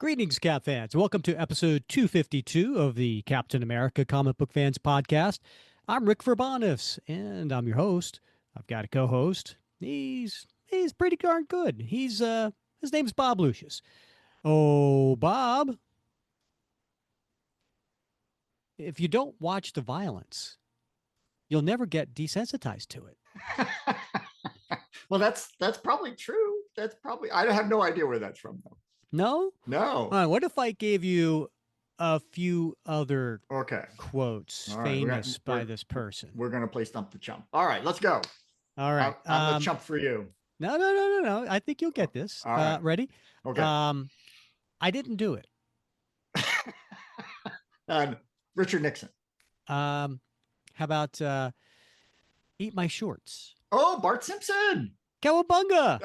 Greetings, Cap fans. Welcome to episode 252 of the Captain America Comic Book Fans Podcast. I'm Rick Verbanis, and I'm your host. I've got a co-host. He's pretty darn good. His name's Bob Lucius. Oh, Bob, if you don't watch the violence, you'll never get desensitized to it. Well, that's probably true. That's probably I have no idea where that's from though. No? No. What if I gave you a few other Okay. quotes All right. famous by this person? We're gonna play Stump the Chump. All right, let's go. All right. I'm the chump for you. No. I think you'll get this. All right. Ready? Okay. I didn't do it. And Richard Nixon. How about eat my shorts? Oh, Bart Simpson. Cowabunga!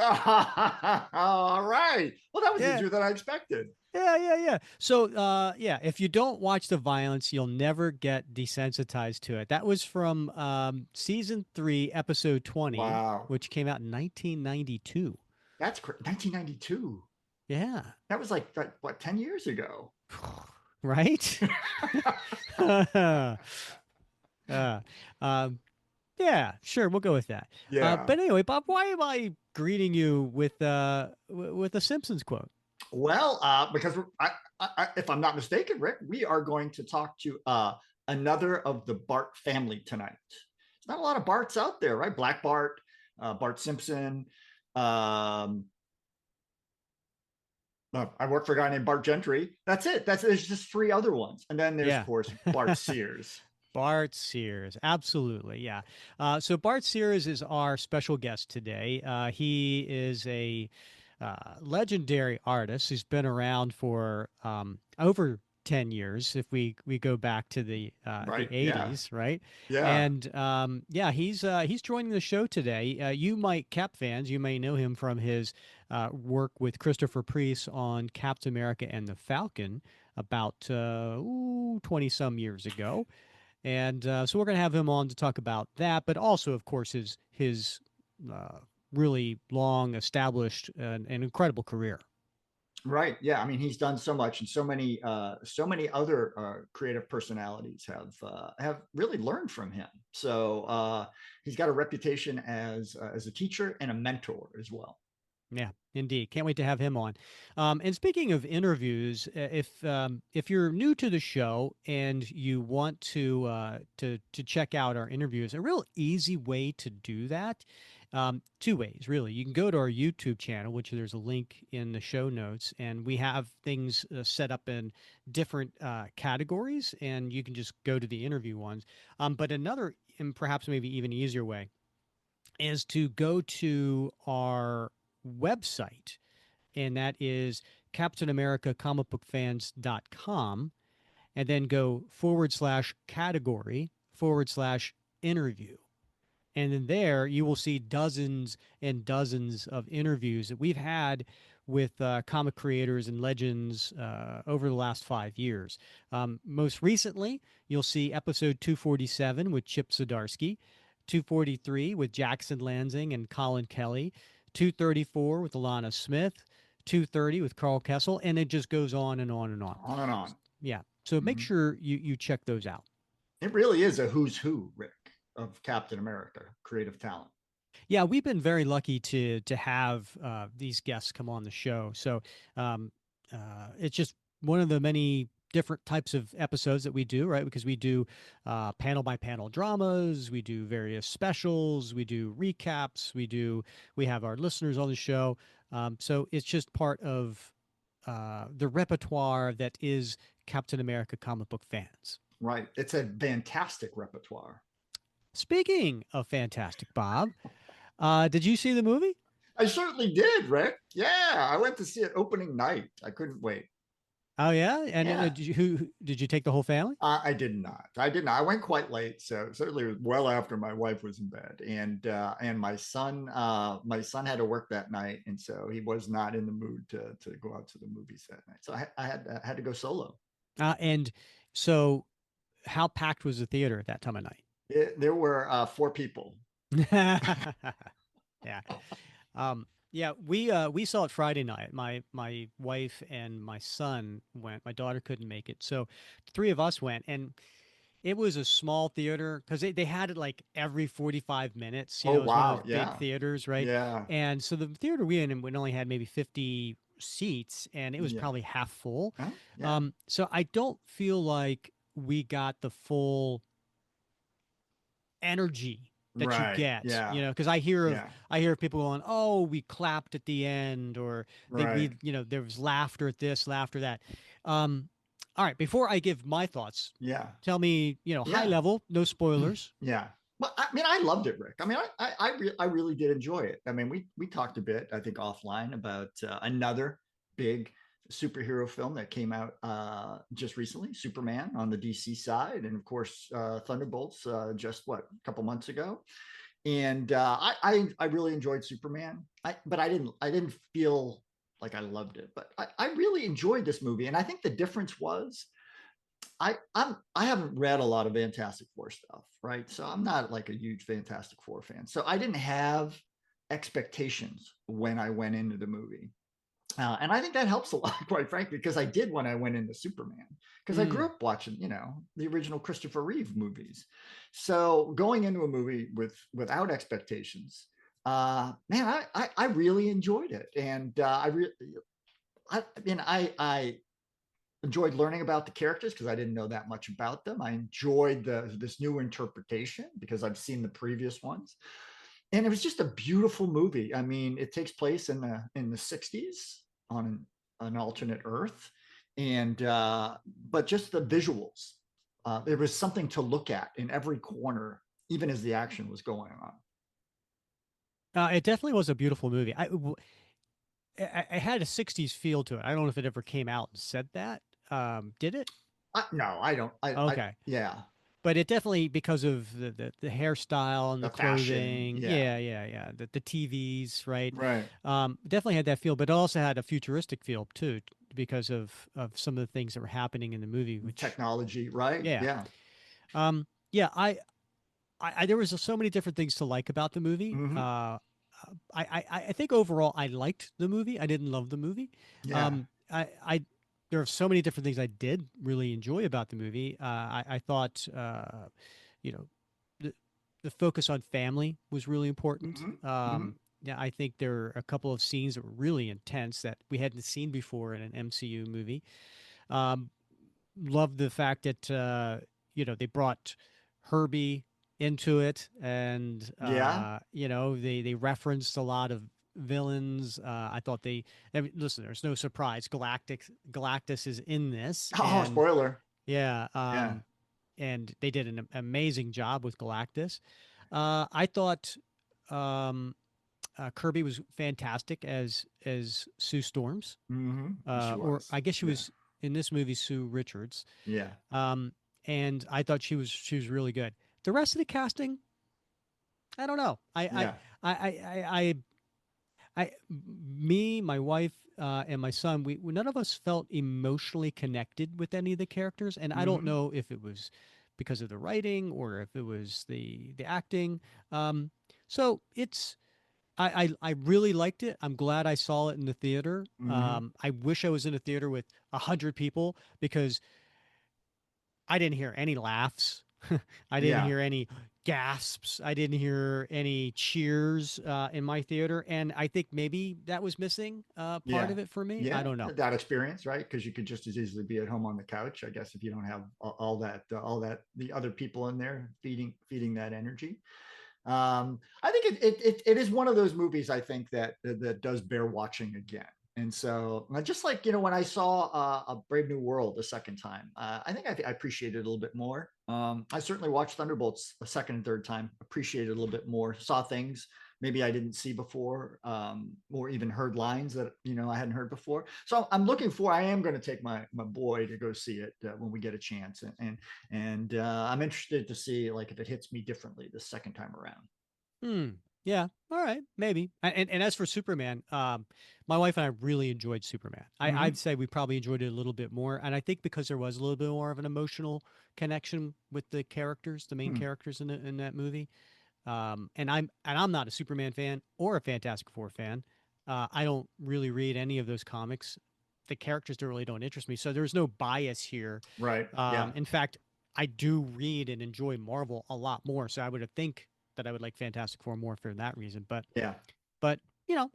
All right. Well, that was Yeah. easier than I expected. Yeah. So, if you don't watch the violence, you'll never get desensitized to it. That was from season 3, episode 20, Wow. which came out in 1992. That's 1992. Yeah. That was like what, 10 years ago. Right? uh, um, Yeah, sure, we'll go with that. Yeah. But anyway, Bob, why am I greeting you with a Simpsons quote? Well, because if I'm not mistaken, Rick, we are going to talk to another of the Bart family tonight. There's not a lot of Barts out there, right? Black Bart, Bart Simpson. I work for a guy named Bart Gentry. That's it. There's just 3 other ones, and then there's Yeah. of course Bart Sears. Bart Sears, absolutely, yeah. So Bart Sears is our special guest today. He is a legendary artist who's been around for over 10 years if we go back to the Right, 80s, right? Yeah. And he's joining the show today. Cap fans, you may know him from his work with Christopher Priest on Captain America and the Falcon about 20 some years ago. And so we're going to have him on to talk about that, but also, of course, his really long established and incredible career. Right. Yeah. I mean, he's done so much, and so many other creative personalities have really learned from him. So he's got a reputation as a teacher and a mentor as well. Yeah, indeed. Can't wait to have him on. And speaking of interviews, if you're new to the show and you want to check out our interviews, a real easy way to do that. 2 ways, really. You can go to our YouTube channel, which there's a link in the show notes, and we have things set up in different categories, and you can just go to the interview ones. But another, and perhaps maybe even easier way, is to go to our website, and that is CaptainAmericaComicBookFans.com, and then go /category/interview. And then there you will see dozens and dozens of interviews that we've had with comic creators and legends over the last 5 years. Most recently, you'll see episode 247 with Chip Zdarsky, 243 with Jackson Lansing and Colin Kelly, 234 with Alana Smith, 230 with Carl Kessel, and it just goes on and on and on. On and on. Yeah. So make sure you check those out. It really is a who's who, Rick, of Captain America creative talent. Yeah, we've been very lucky to have these guests come on the show. So it's just one of the many different types of episodes that we do, right? Because we do panel by panel dramas, we do various specials, we do recaps, we have our listeners on the show. So it's just part of the repertoire that is Captain America comic book fans. Right. It's a fantastic repertoire. Speaking of fantastic, Bob, did you see the movie? I certainly did, Rick. Yeah, I went to see it opening night. I couldn't wait. Oh yeah, and Yeah. Did you take the whole family? I did not. I did not. I went quite late, so certainly it was well after my wife was in bed, and my son had to work that night, and so he was not in the mood to go out to the movies that night. So I had to go solo. And so, how packed was the theater at that time of night? There were 4 people. Yeah. Yeah, we saw it Friday night. My wife and my son went. My daughter couldn't make it, so the three of us went, and it was a small theater because they had it like every 45 minutes. Oh It was one of wow, those big yeah, theaters, right? yeah, And so the theater we only had maybe 50 seats, and it was yeah, probably half full. huh? Yeah, So I don't feel like we got the full energy that you right, get, yeah, because yeah, I hear people going, "Oh, we clapped at the end," or right, there was laughter at this, laughter that. Um, all right, before I give my thoughts, yeah, tell me, high yeah. level, no spoilers. Yeah. Well, I mean, I loved it, Rick. I mean, I really did enjoy it. I mean, we talked a bit, I think, offline about another big superhero film that came out just recently, Superman on the DC side, and of course, Thunderbolts just what a couple months ago. And I really enjoyed Superman. But I didn't feel like I loved it, but I really enjoyed this movie, and I think the difference was I haven't read a lot of Fantastic Four stuff, right? So I'm not like a huge Fantastic Four fan. So I didn't have expectations when I went into the movie. And I think that helps a lot, quite frankly, because I did when I went into Superman, because I grew Mm. up watching, the original Christopher Reeve movies. So going into a movie without expectations, man, I really enjoyed it, and I mean, I enjoyed learning about the characters because I didn't know that much about them. I enjoyed this new interpretation because I've seen the previous ones, and it was just a beautiful movie. I mean, it takes place in the '60s on an alternate Earth, and but just the visuals, there was something to look at in every corner, even as the action was going on. It definitely was a beautiful movie. I had a 60s feel to it. I don't know if it ever came out and said that. Did it? No, I don't. Okay. Yeah, But it definitely, because of the hairstyle and the the fashion. clothing, Yeah, yeah, the TVs, right? right. Definitely had that feel, but it also had a futuristic feel too, because of some of the things that were happening in the movie. Which, Technology, right? yeah, Yeah. yeah, there was so many different things to like about the movie. Hmm. I think overall I liked the movie. I didn't love the movie. Yeah. I there are so many different things I did really enjoy about the movie. I thought, you know, the the focus on family was really important. Hmm. Hmm. Yeah, I think there are a couple of scenes that were really intense that we hadn't seen before in an MCU movie. Um, Love the fact that they brought Herbie into it, and Yeah. they referenced a lot of villains. I thought I mean, listen, there's no surprise. Galactus is in this, Oh, and spoiler. yeah, Yeah. and they did an amazing job with Galactus. I thought um, Kirby was fantastic as Sue Storms, Hmm. She or was. I guess she Yeah. was in this movie Sue Richards. Yeah. Um, and I thought she was really good. The rest of the casting, I don't know. Yeah. I, I, I, me, my wife, and my son, we none of us felt emotionally connected with any of the characters, and I don't Hmm. know if it was because of the writing or if it was the acting. Um, so I really liked it. I'm glad I saw it in the theater. Hmm. I wish I was in a theater with 100 people because I didn't hear any laughs. I didn't Yeah. hear any gasps. I didn't hear any cheers in my theater, and I think maybe that was missing part Yeah. of it for me. I Yeah. don't know. That experience, right? Because you could just as easily be at home on the couch, I guess, if you don't have all that the other people in there feeding that energy. I think it is one of those movies I think that does bear watching again. And so, just like when I saw a Brave New World a second time, I think I appreciated it a little bit more. I certainly watched Thunderbolts a second and third time, appreciated it a little bit more, saw things maybe I didn't see before, or even heard lines that I hadn't heard before. So I'm looking for. I am going to take my boy to go see it when we get a chance, and I'm interested to see like if it hits me differently the second time around. Hmm. Yeah. All right. Maybe. And as for Superman, my wife and I really enjoyed Superman. I'd Mm-hmm. say we probably enjoyed it a little bit more, and I think because there was a little bit more of an emotional connection with the characters, the main Hmm. characters in that movie. And I'm not a Superman fan or a Fantastic Four fan. I don't really read any of those comics. The characters don't interest me, so there's no bias here. Right. Yeah. In fact, I do read and enjoy Marvel a lot more, so I would think that I would like Fantastic Four more for that reason. Yeah. But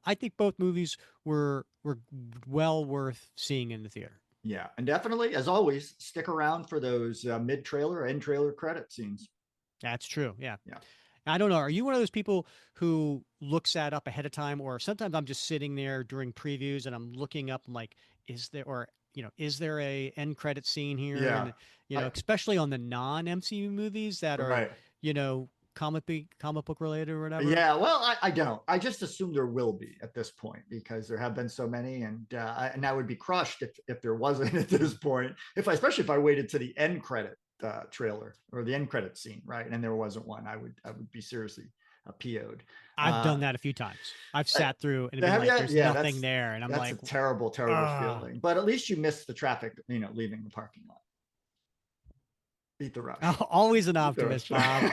I think both movies were well worth seeing in the theater. Yeah. And definitely, as always, stick around for those mid trailer, end trailer credit scenes. That's true. Yeah. Yeah. I don't know. Are you one of those people who looks that up ahead of time, or sometimes I'm just sitting there during previews and I'm looking up? I'm like, is there, or is there a end credit scene here? Yeah. And I, especially on the non MCU movies that are, right. you know, comic book related or whatever. Yeah, well, I don't. I just assume there will be at this point because there have been so many, and I would be crushed if there wasn't at this point. Especially if I waited to the end credit trailer or the end credit scene, right? And there wasn't one, I would be seriously PO'd. I've Uh, done that a few times. I've sat through and been have like, you? "There's Yeah, nothing there," and I'm that's like, a terrible, terrible "Ah." feeling. But at least you missed the traffic, leaving the parking lot. Beat the rush. Always an Beat the optimist, rush.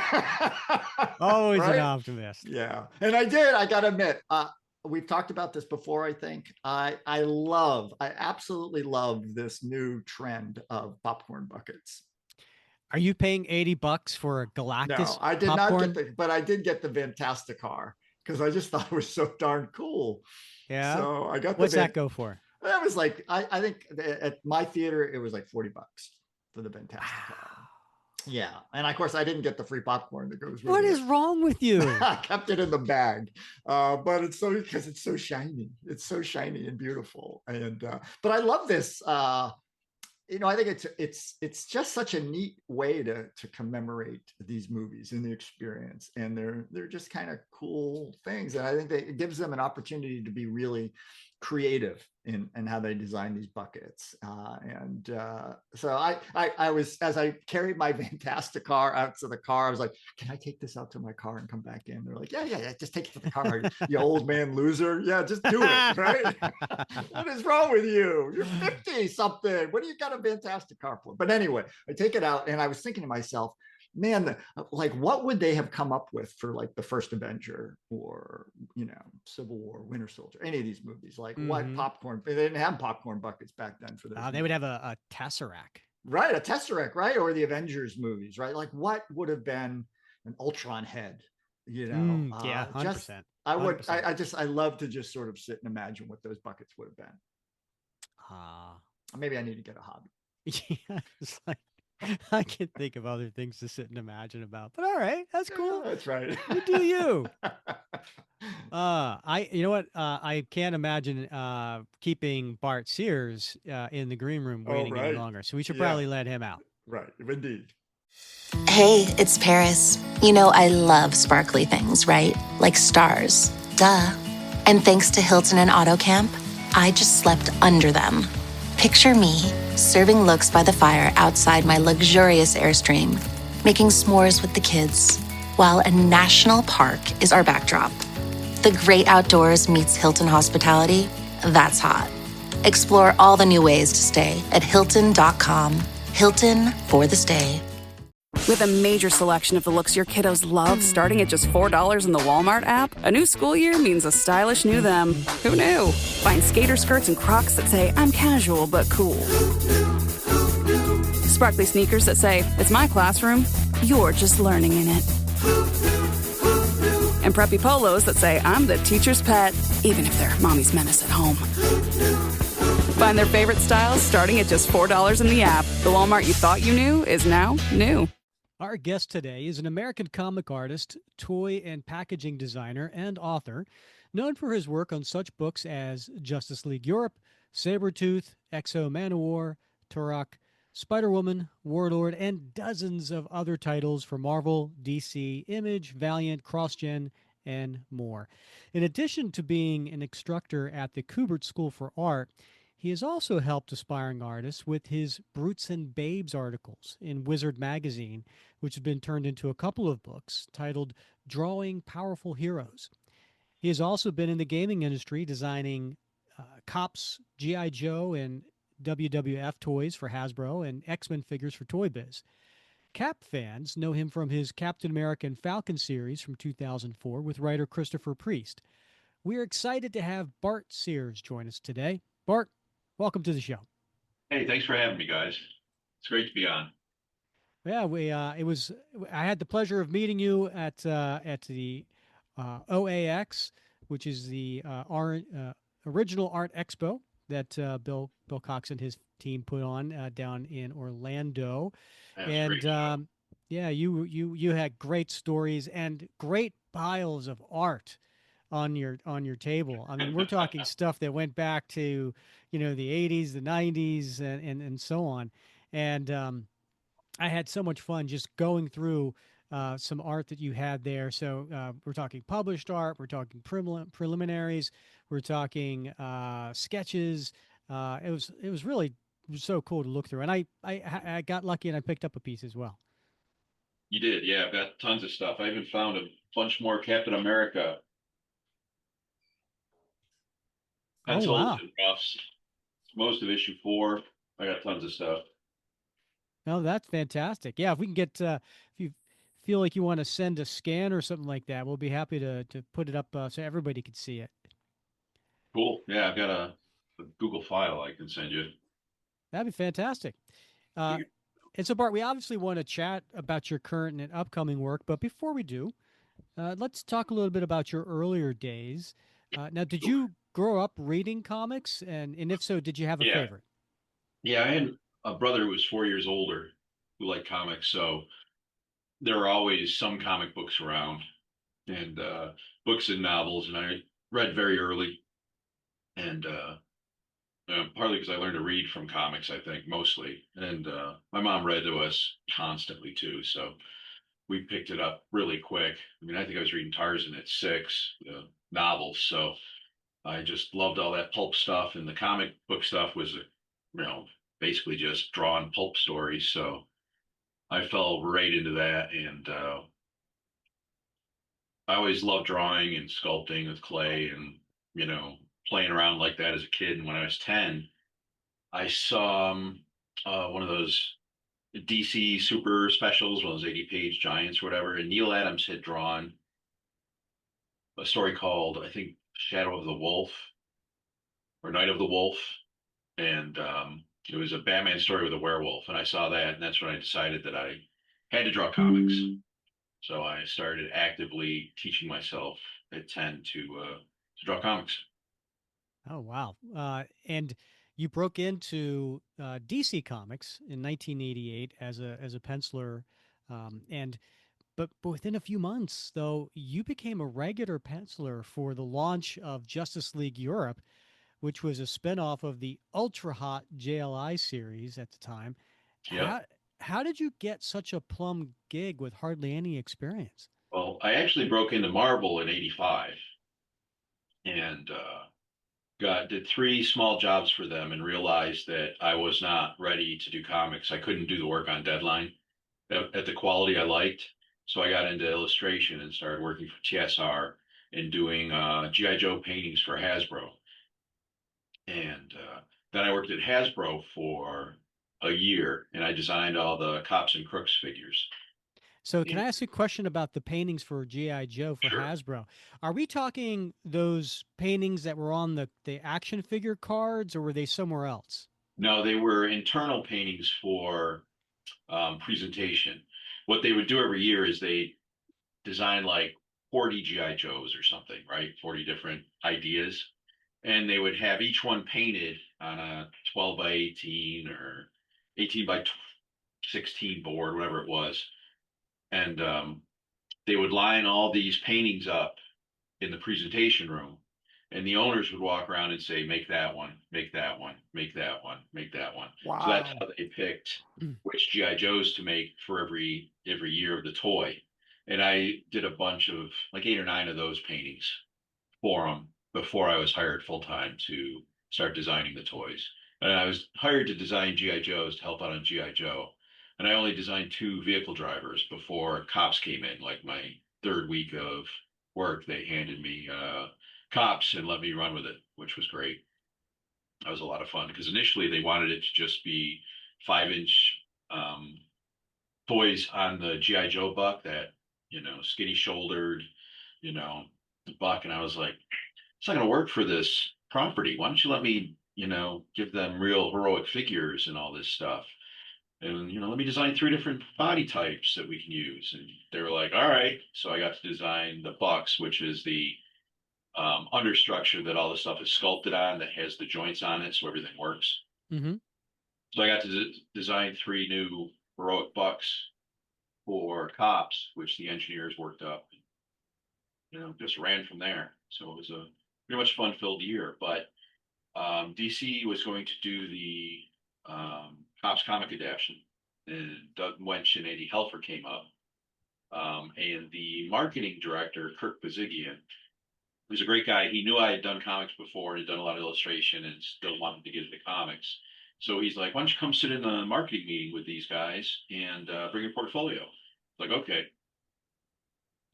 Bob. Always an Right? optimist. Yeah, and I did. I gotta admit, we've talked about this before. I think I absolutely love this new trend of popcorn buckets. Are you paying $80 for a No, Galactus I did not get popcorn? but I did get the Fantasticar because I just thought it was so darn cool. Yeah. So I got the What's Van. that go for? That was like I think at my theater it was like $40 for the Fantasticar. Wow. Yeah, and of course I didn't get the free popcorn that goes with What it. is wrong with you? I kept it in the bag, but it's so because it's so shiny. It's so shiny and beautiful, and but I love this. I think it's just such a neat way to commemorate these movies and the experience, and they're just kind of cool things, and I think it gives them an opportunity to be really creative in how they design these buckets. And so I was as I carried my Fantasticar out to the car, I was like, "Can I take this out to my car and come back in?" They're like, "Yeah, just take it to the car, you old man loser. Yeah, just do it, right?" What is wrong with you? You're 50 something. What do you got a Fantasticar for? But anyway, I take it out, and I was thinking to myself, man, like what would they have come up with for like the first Avenger or Civil War, Winter Soldier, any of these movies? Like what Hmm. popcorn? They didn't have popcorn buckets back then for those They would movies. have a Tesseract. Right, a Tesseract, right, or the Avengers movies, right? Like what would have been an Ultron head? Yeah, Just 100%. I would, 100%. I love to just sort of sit and imagine what those buckets would have been. Ah. Maybe I need to get a hobby. Yeah, it's like I can think of other things to sit and imagine about. But all right, that's Yeah, cool. that's right. You do you. You know what? I can't imagine keeping Bart Sears in the green room Oh, waiting any right. longer. So we should Yeah, probably let him out. right. Indeed. Hey, it's Paris. You know, I love sparkly things, right? Like stars. Duh. And thanks to Hilton and Auto Camp, I just slept under them. Picture me serving looks by the fire outside my luxurious Airstream, making s'mores with the kids, while a national park is our backdrop. The great outdoors meets Hilton hospitality. That's hot. Explore all the new ways to stay at Hilton.com. Hilton for the stay. With a major selection of the looks your kiddos love starting at just $4 in the Walmart app, a new school year means a stylish new them. Who knew? Find skater skirts and Crocs that say, I'm casual but cool. Sparkly sneakers that say, it's my classroom, you're just learning in it. And preppy polos that say, I'm the teacher's pet, even if they're mommy's menace at home. Find their favorite styles starting at just $4 in the app. The Walmart you thought you knew is now new. Our guest today is an American comic artist, toy and packaging designer, and author, known for his work on such books as Justice League Europe, Sabretooth, Exo Manowar, Turok, Spider-Woman, Warlord, and dozens of other titles for Marvel, DC, Image, Valiant, CrossGen, and more. In addition to being an instructor at the Kubert School for Art, he has also helped aspiring artists with his Brutes and Babes articles in Wizard magazine, which has been turned into a couple of books titled Drawing Powerful Heroes. He has also been in the gaming industry designing Cops, G.I. Joe, and WWF toys for Hasbro and X-Men figures for Toy Biz. Cap fans know him from his Captain America and Falcon series from 2004 with writer Christopher Priest. We're excited to have Bart Sears join us today. Bart, welcome to the show. Hey, thanks for having me, guys. It's great to be on. Yeah, I had the pleasure of meeting you at the OAX, which is the original art expo that Bill Cox and his team put on down in Orlando, That was a and great show. yeah, you had great stories and great piles of art on your table. I mean, we're talking stuff that went back to the 80s, the 90s, and so on, and I had so much fun just going through some art that you had there. So we're talking published art, we're talking preliminaries, we're talking sketches. It was really so cool to look through, and I got lucky and I picked up a piece as well. You did, yeah. I've got tons of stuff. I even found a bunch more Captain America Oh pencils wow! and roughs. Most of issue 4. I got tons of stuff. No, that's fantastic. Yeah, if we can get if you feel like you want to send a scan or something like that, we'll be happy to put it up so everybody can see it. Cool. Yeah, I've got a Google file I can send you. That'd be fantastic. Uh, and so, Bart, we obviously want to chat about your current and upcoming work, but before we do, let's talk a little bit about your earlier days. Now, did you grow up reading comics, and if so, did you have a Yeah, favorite? yeah. I had a brother who was 4 years older who liked comics, so there were always some comic books around and books and novels, and I read very early. And partly because I learned to read from comics, I think, mostly. And my mom read to us constantly too. So we picked it up really quick. I mean, I think I was reading Tarzan at 6, novels. So I just loved all that pulp stuff. And the comic book stuff was, basically just drawn pulp stories. So I fell right into that. And I always loved drawing and sculpting with clay and, you know, playing around like that as a kid. And when I was 10, I saw one of those DC super specials, one of those 80-page giants or whatever, and Neil Adams had drawn a story called, I think, Shadow of the Wolf or Night of the Wolf. And it was a Batman story with a werewolf. And I saw that, and that's when I decided that I had to draw comics. So I started actively teaching myself at 10 to draw comics. Oh wow! And you broke into DC Comics in 1988 as a penciler, and but within a few months, though, you became a regular penciler for the launch of Justice League Europe, which was a spinoff of the ultra hot JLI series at the time. Yep. How how did you get such a plum gig with hardly any experience? Well, I actually broke into Marvel in '85 and did 3 small jobs for them and realized that I was not ready to do comics. I couldn't do the work on deadline at the quality I liked. So I got into illustration and started working for TSR and doing GI Joe paintings for Hasbro. And then I worked at Hasbro for a year and I designed all the Cops and Crooks figures. So, can And I ask you a question about the paintings for GI Joe for sure. Hasbro? Are we talking those paintings that were on the action figure cards, or were they somewhere else? No, they were internal paintings for presentation. What they would do every year is they design like 40 GI Joes or something, right? 40 different ideas. And they would have each one painted on a 12 by 18 or 18 by 16 board, whatever it was. And they would line all these paintings up in the presentation room. And the owners would walk around and say, make that one, make that one, make that one, make that one. So that's Wow. how they picked which GI Joes to make for every year of the toy. And I did a bunch of like 8 or 9 of those paintings for them before I was hired full time to start designing the toys. And I was hired to design GI Joes to help out on GI Joe. And I only designed 2 vehicle drivers before cops came in. Like my third week of work, they handed me cops and let me run with it, which was great. That was a lot of fun because initially they wanted it to just be 5-inch toys on the GI Joe buck, that skinny shouldered, you know, buck, and I was like, it's not going to work for this property. Why don't you let me, give them real heroic figures and all this stuff? And, let me design 3 different body types that we can use. And they were like, all right. So I got to design the bucks, which is the understructure that all the stuff is sculpted on that has the joints on it. So everything works. Mm-hmm. So I got to design 3 new heroic bucks for cops, which the engineers worked up. Just ran from there. So it was a pretty much fun-filled year. But DC was going to do the Cops comic adaptation, and Doug Wench and Eddie Helfer came up, and the marketing director Kirk Bazigian, who's a great guy. He knew I had done comics before and had done a lot of illustration, and still wanted to get into comics. So he's like, "Why don't you come sit in a marketing meeting with these guys and bring your portfolio?" Like, okay.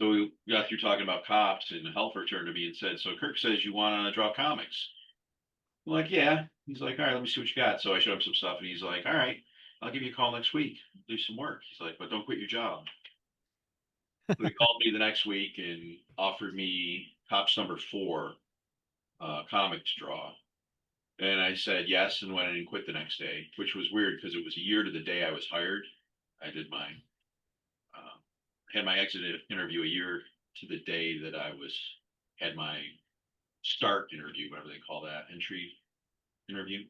So we got through talking about cops, and Helfer turned to me and said, "So Kirk says you want to draw comics?" I'm like, "Yeah." He's like, "All right, let me see what you got." So I showed him some stuff, and he's like, "All right, I'll give you a call next week, do some work." He's like, "But don't quit your job." So he called me the next week and offered me Cops number 4 comic to draw. And I said yes and went in and quit the next day, which was weird because it was a year to the day I was hired. I did my had my exit interview a year to the day that I was had my start interview, whatever they call that, entry interview.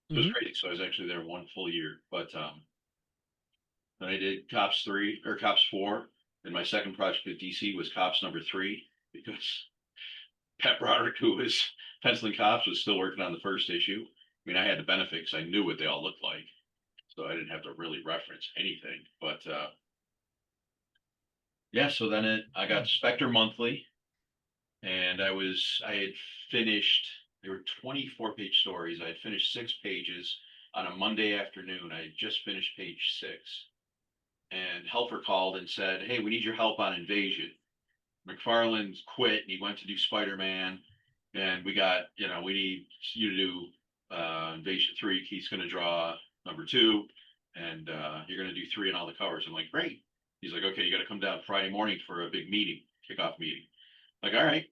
So it was Mm-hmm. crazy. So I was actually there 1 full year. But then I did Cops 3 or Cops 4. And my second project at DC was Cops number 3 because Pat Broderick, who was penciling Cops, was still working on the first issue. I mean, I had the benefit because I knew what they all looked like. So I didn't have to really reference anything. But yeah, so then I got Spectre Monthly, and I had finished. There were 24-page stories. I had finished 6 pages on a Monday afternoon. I had just finished page 6, and Helfer called and said, "Hey, we need your help on Invasion." McFarlane's quit and he went to do Spider-Man, and we need you to do Invasion 3. He's going to draw number 2, and you're going to do 3 and all the covers. I'm like, great. He's like, okay, you got to come down Friday morning for a big meeting, kickoff meeting. Like, all right.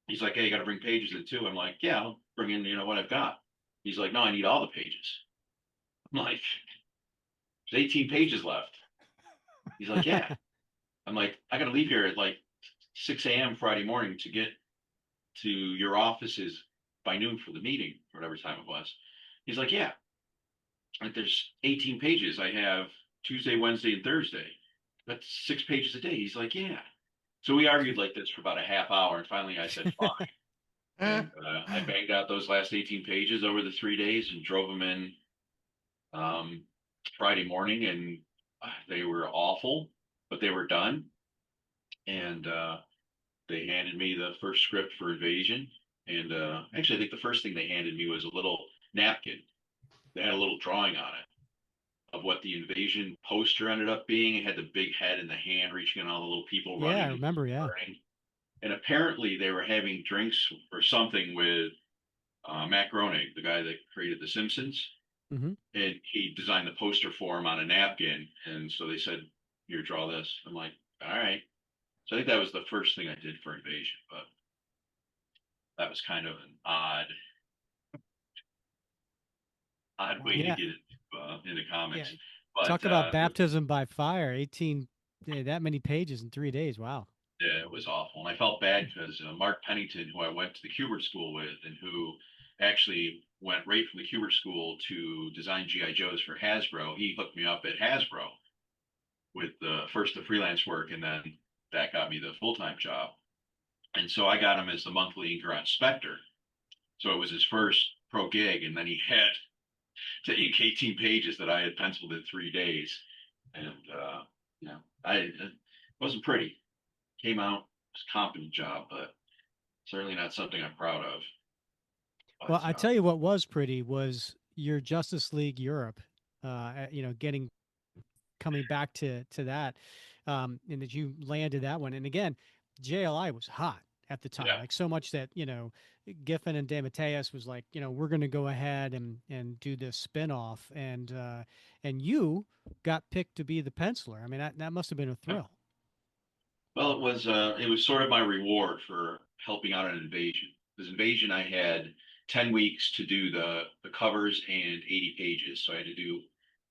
He's like, hey, you got to bring pages in too. I'm like, yeah, I'll bring in, what I've got. He's like, no, I need all the pages. I'm like, there's 18 pages left. He's like, yeah. I'm like, I got to leave here at like 6 a.m. Friday morning to get to your offices by noon for the meeting, or whatever time it was. He's like, yeah, like there's 18 pages. I have Tuesday, Wednesday, and Thursday. That's 6 pages a day. He's like, yeah. So we argued like this for about a half hour, and finally I said, fine. And I banged out those last 18 pages over the 3 days and drove them in um, Friday morning, and they were awful, but they were done. And they handed me the first script for Invasion. And actually, I think the first thing they handed me was a little napkin. They had a little drawing on it of what the Invasion poster ended up being. It had the big head and the hand reaching and all the little people Yeah, I running and remember. Yeah. burning. And apparently, they were having drinks or something with Matt Groening, the guy that created The Simpsons. Mm-hmm. And he designed the poster for him on a napkin. And so they said, here, draw this. I'm like, all right. So I think that was the first thing I did for Invasion, but that was kind of an odd way to Yeah. get into Yeah. comics. But Talk about baptism by fire. 18, yeah, that many pages in 3 days. Wow. yeah, it was awful. And I felt bad because Mark Pennington, who I went to the Kubert School with, and who actually went right from the Kubert School to design GI Joes for Hasbro, he hooked me up at Hasbro with first the freelance work, and then that got me the full-time job. And so I got him as the monthly inker on Spectre. So it was his first pro gig, and then he had to ink 18 pages that I had penciled in 3 days. And it wasn't pretty. Came out, it was a competent job, but certainly not something I'm proud of. Well, But I tell you what was pretty was your Justice League Europe. Getting coming back to that, and that you landed that one. And again, JLI was hot at the time, yeah, like so much that Giffen and DeMatteis was like, we're going to go ahead and do this spinoff, and you got picked to be the penciler. I mean, that must have been a yeah. thrill. Well, it was sort of my reward for helping out an Invasion. this invasion, I had 10 weeks to do the covers and 80 pages. So I had to do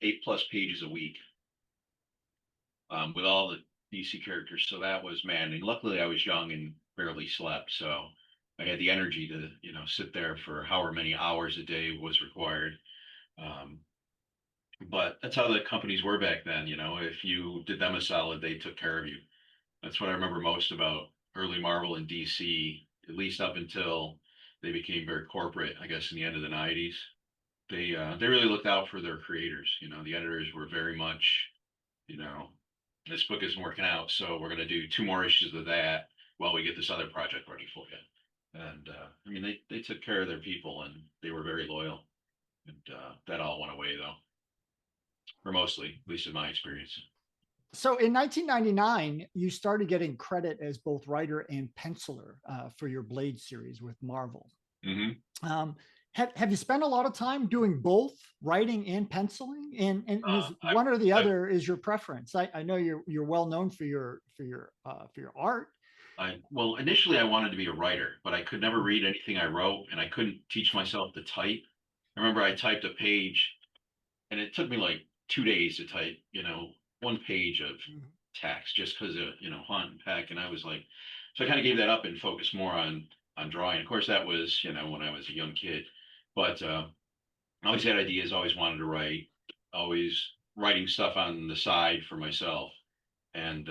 8+ pages a week, with all the DC characters. So that was maddening. Luckily, I was young and barely slept. So I had the energy to, sit there for however many hours a day was required. Um, but that's how the companies were back then. If you did them a solid, they took care of you. That's what I remember most about early Marvel and DC, at least up until they became very corporate, I guess, in the end of the 90s. They really looked out for their creators. The editors were very much, you know, this book isn't working out, so we're going to do 2 more issues of that while we get this other project ready for you. And I mean, they took care of their people, and they were very loyal. And that all went away, though, or mostly, at least in my experience. So in 1999, you started getting credit as both writer and penciler for your Blade series with Marvel. Mm-hmm. Have you spent a lot of time doing both writing and penciling? And is one or the other is your preference? I know you're well known for your art. Well, initially I wanted to be a writer, but I could never read anything I wrote, and I couldn't teach myself to type. I remember I typed a page, and it took me like 2 days to type, 1 page of text just because of, hunt and peck. And I was like, so I kind of gave that up and focused more on drawing. Of course, that was, when I was a young kid, but I always had ideas, always wanted to write, always writing stuff on the side for myself. And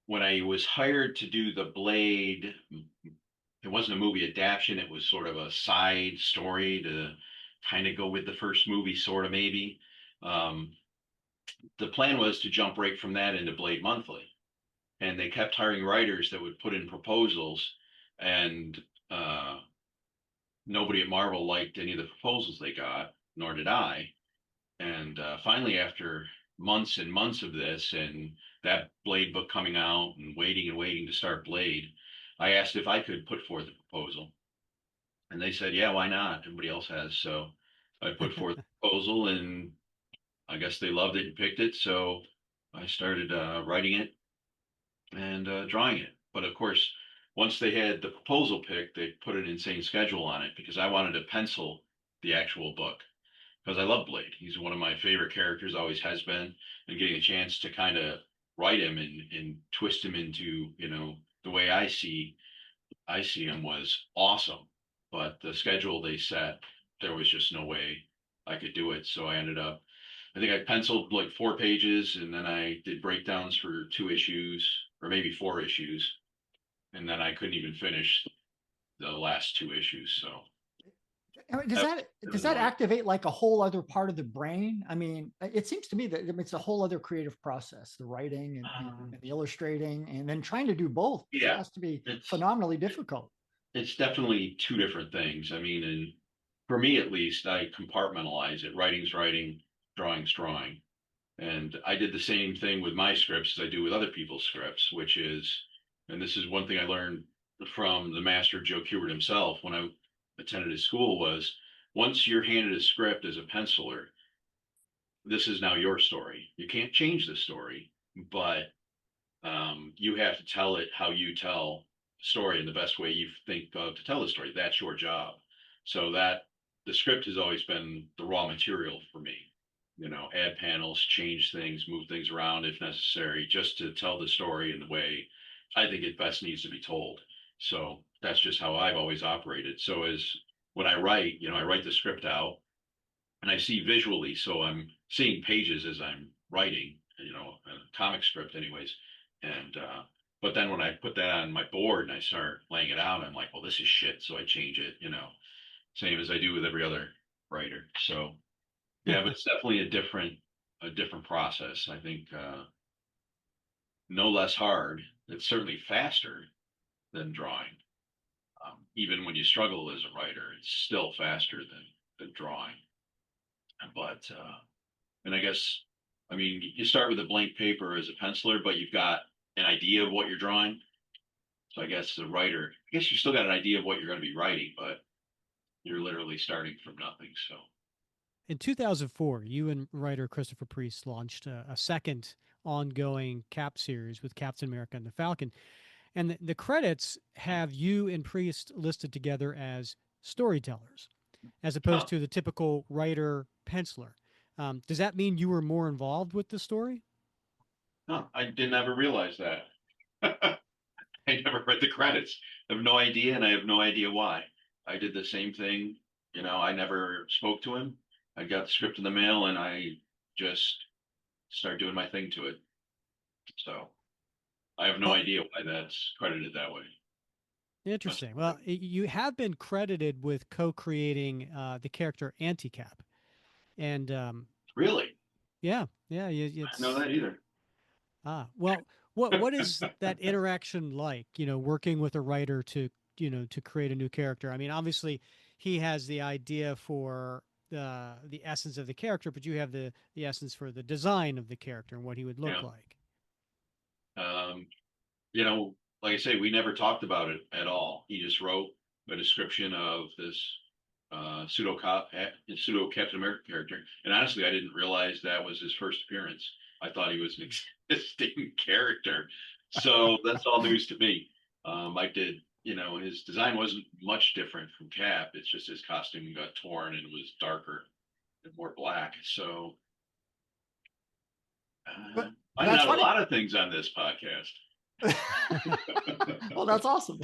when I was hired to do the Blade, it wasn't a movie adaptation. It was sort of a side story to kind of go with the first movie, sort of maybe. Um, the plan was to jump right from that into Blade Monthly, and they kept hiring writers that would put in proposals, and nobody at Marvel liked any of the proposals they got, nor did I. And finally, after months and months of this, and that Blade book coming out, and waiting to start Blade, I asked if I could put forth a proposal, and they said, "Yeah, why not? Everybody else has." So I put forth the proposal, and I guess they loved it and picked it. So I started writing it and drawing it. But of course, once they had the proposal picked, they put an insane schedule on it because I wanted to pencil the actual book because I love Blade. He's one of my favorite characters, always has been, and getting a chance to kind of write him and twist him into, the way I see him was awesome. But the schedule they set, there was just no way I could do it. So I think I penciled like 4 pages, and then I did breakdowns for 2 issues or maybe 4 issues. And then I couldn't even finish the last 2 issues. So I mean, does that activate like a whole other part of the brain? I mean, it seems to me that it's a whole other creative process, the writing and the illustrating, and then trying to do both. It yeah, has to be phenomenally difficult. it's definitely two different things. I mean, and for me at least, I compartmentalize it. Writing's writing, drawing's drawing. And I did the same thing with my scripts as I do with other people's scripts, which is, and this is one thing I learned from the master Joe Kubert himself when I attended his school was once you're handed a script as a penciler, this is now your story. You can't change the story, but you have to tell it how you tell the story in the best way you think of to tell the story. That's your job. So that the script has always been the raw material for me. Add panels, change things, move things around if necessary, just to tell the story in the way I think it best needs to be told. So that's just how I've always operated. So as when I write, I write the script out and I see visually. So I'm seeing pages as I'm writing, a comic script anyways. And, but then when I put that on my board and I start laying it out, I'm like, well, this is shit. So I change it, same as I do with every other writer. So yeah, but it's definitely a different process. I think, no less hard. It's certainly faster than drawing. Even when you struggle as a writer, it's still faster than drawing. But and I guess, I mean, you start with a blank paper as a penciler, but you've got an idea of what you're drawing. So I guess the writer, I guess you still got an idea of what you're going to be writing, but you're literally starting from nothing. So In 2004, you and writer Christopher Priest launched a second ongoing Cap series with Captain America and the Falcon. And the credits have you and Priest listed together as storytellers, as opposed Huh. to the typical writer penciler. Does that mean you were more involved with the story? Huh. I didn't ever realize that. I never read the credits. I have no idea, and I have no idea why. I did the same thing. I never spoke to him. I got the script in the mail, and I just started doing my thing to it. So I have no Well, idea why that's credited that way. Must interesting. Well, you have been credited with co-creating the character Anti-Cap, and really? yeah, yeah, I didn't know it's that either. well, what is that interaction like? Working with a writer to to create a new character. I mean, obviously, he has the idea for the essence of the character, but you have the essence for the design of the character and what he would look Yeah. like. Um, like I say, we never talked about it at all. He just wrote a description of this pseudo Captain America character, and honestly, I didn't realize that was his first appearance. I thought he was an existing character, so that's all news to me. I did, his design wasn't much different from Cap. It's just his costume got torn and was darker and more black. So But I that's know a funny. lot of things on this podcast. Well, that's awesome.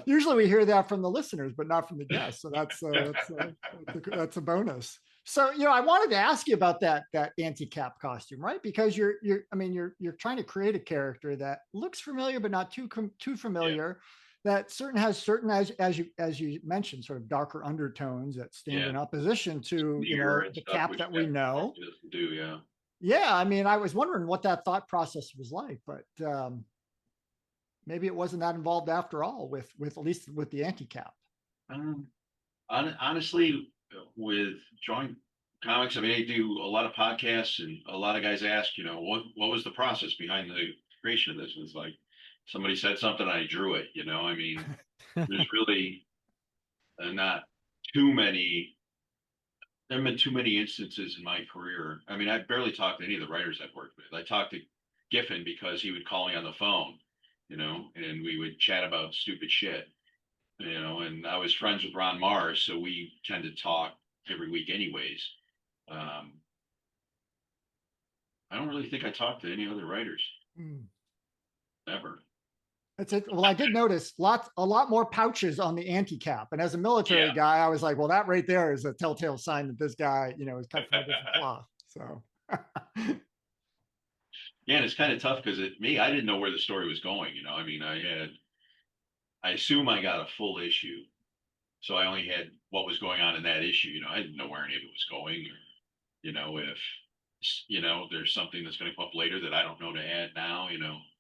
Usually we hear that from the listeners, but not from the guests. So that's a bonus. So, I wanted to ask you about that anti-cap costume, right? Because you're trying to create a character that looks familiar, but not too Yeah, familiar. That has certain, as you mentioned, sort of darker undertones that stand yeah. in opposition to Sneer and the stuff, cap which that we Captain know. America doesn't do. Yeah. Yeah, I mean, I was wondering what that thought process was like, but maybe it wasn't that involved after all with at least with the anti-cap. Um, Honestly, with drawing comics, I mean, I do a lot of podcasts, and a lot of guys ask, what was the process behind the creation of this? And it's like somebody said something, I drew it. I mean, there's really not too many. There have been too many instances in my career. I mean, I barely talked to any of the writers I've worked with. I talked to Giffen because he would call me on the phone, and we would chat about stupid shit, and I was friends with Ron Mars, so we tend to talk every week anyways. Um, I don't really think I talked to any other writers Hmm. ever. That's it. Well, I did notice a lot more pouches on the anti-cap, and as a military Yeah. guy, I was like, well, that right there is a telltale sign that this guy, is cut from a different cloth. So, Yeah, and it's kind of tough because I didn't know where the story was going. I mean, I assume I got a full issue. So I only had what was going on in that issue. I didn't know where any of it was going, or if there's something that's going to come up later that I don't know to add now.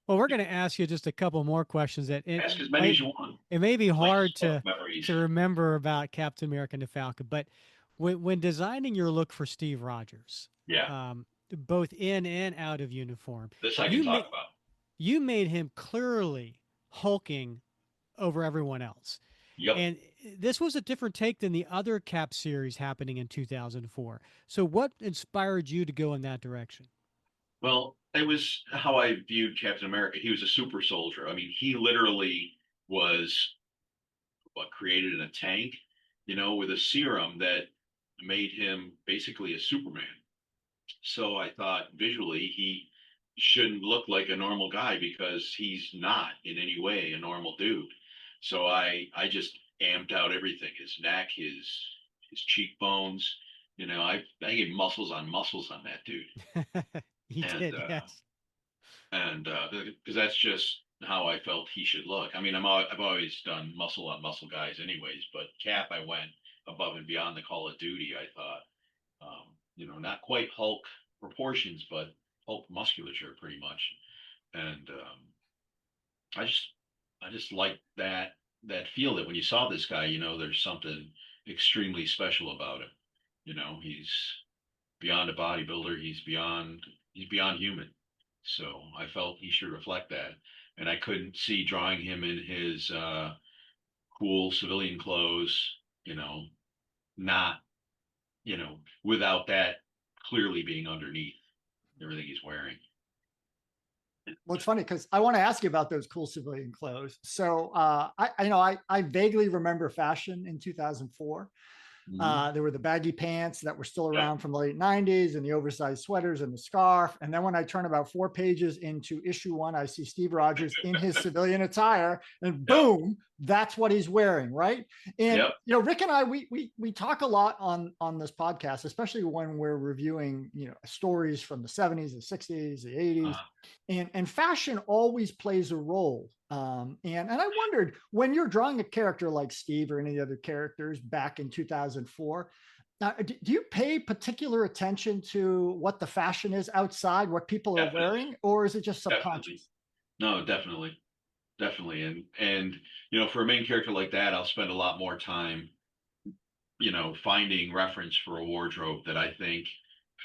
Well, we're going to ask you just a couple more questions that Ask as many as you want. it may be Like hard spark memories. to remember about Captain America and the Falcon, but when designing your look for Steve Rogers, Yeah, both in and out of uniform, this I can you talk made about. you made him clearly hulking over everyone else. Yep. And this was a different take than the other Cap series happening in 2004. So what inspired you to go in that direction? Well, it was how I viewed Captain America. He was a super soldier. I mean, he literally was created in a tank, with a serum that made him basically a Superman. So I thought visually he shouldn't look like a normal guy because he's not in any way a normal dude. So I just amped out everything, his neck, his cheekbones. I gave muscles on that dude. He And did, yes. because that's just how I felt he should look. I mean, I've always done muscle on muscle guys anyways, but Cap, I went above and beyond the Call of Duty. I thought, not quite Hulk proportions, but Hulk musculature pretty much. And I just, I just like that feel that when you saw this guy, there's something extremely special about him. He's beyond a bodybuilder. He's beyond human. So I felt he should reflect that. And I couldn't see drawing him in his cool civilian clothes, not, without that clearly being underneath everything he's wearing. Well, it's funny because I want to ask you about those cool civilian clothes. So I vaguely remember fashion in 2004. Mhm. There were the baggy pants that were still Yep. around from the late 90s and the oversized sweaters and the scarf. And then when I turn about 4 pages into issue 1, I see Steve Rogers in his civilian attire and Yep. boom, that's what he's wearing. Right. And, Yep. Rick and I, we talk a lot on this podcast, especially when we're reviewing, stories from the 70s, the 60s, the 80s, Uh, and fashion always plays a role. And I wondered, when you're drawing a character like Steve or any other characters back in 2004, do you pay particular attention to what the fashion is outside, what people are definitely. wearing, or is it just Definitely. subconscious? No, definitely. Definitely. And for a main character like that, I'll spend a lot more time, finding reference for a wardrobe that I think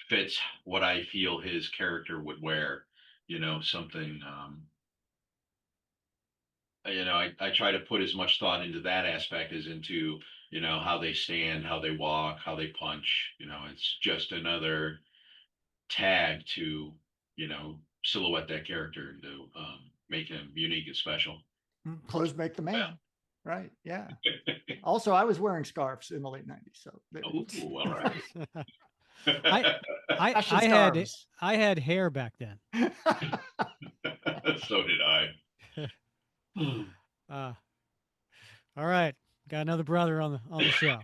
fits what I feel his character would wear. Something I try to put as much thought into that aspect as into, how they stand, how they walk, how they punch. It's just another tag to, silhouette that character and to make him unique and special. Clothes make the man, right? Yeah. Also, I was wearing scarves in the late 90s, so Oh, all right. I fashion I had scarves. I had hair back then. So did I. Uh, all right, got another brother on the show.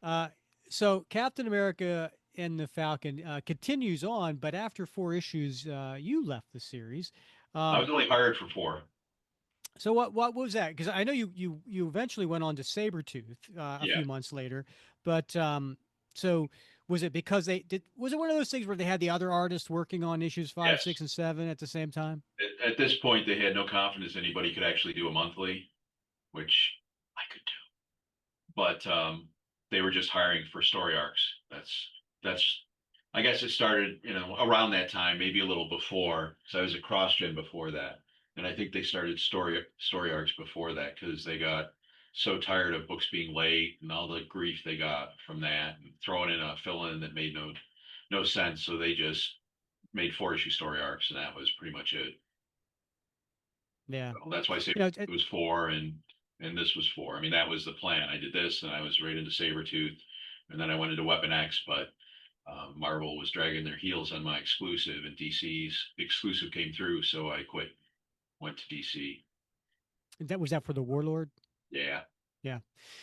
Uh, so Captain America and the Falcon continues on, but after 4 issues, you left the series. I Um, was only hired for 4. so what was that? Because I know you eventually went on to Sabretooth a Yeah. few months later, but so was it because they did? Was it one of those things where they had the other artists working on issues 5, Yes. 6, and 7 at the same time? At this point, they had no confidence anybody could actually do a monthly, which I could do. But they were just hiring for story arcs. That's. I guess it started, around that time, maybe a little before, because I was at CrossGen before that, and I think they started story arcs before that because they got so tired of books being late and all the grief they got from that, and throwing in a fill-in that made no sense. So they just made 4 issue story arcs, and that was pretty much it. Yeah, So that's why I say you know, it was 4 and this was 4. I mean, that was the plan. I did this and I was right into Sabretooth, and then I went into Weapon X, but Marvel was dragging their heels on my exclusive, and DC's exclusive came through, so I quit. Went to DC. that was that for the Warlord. Yeah, Yeah.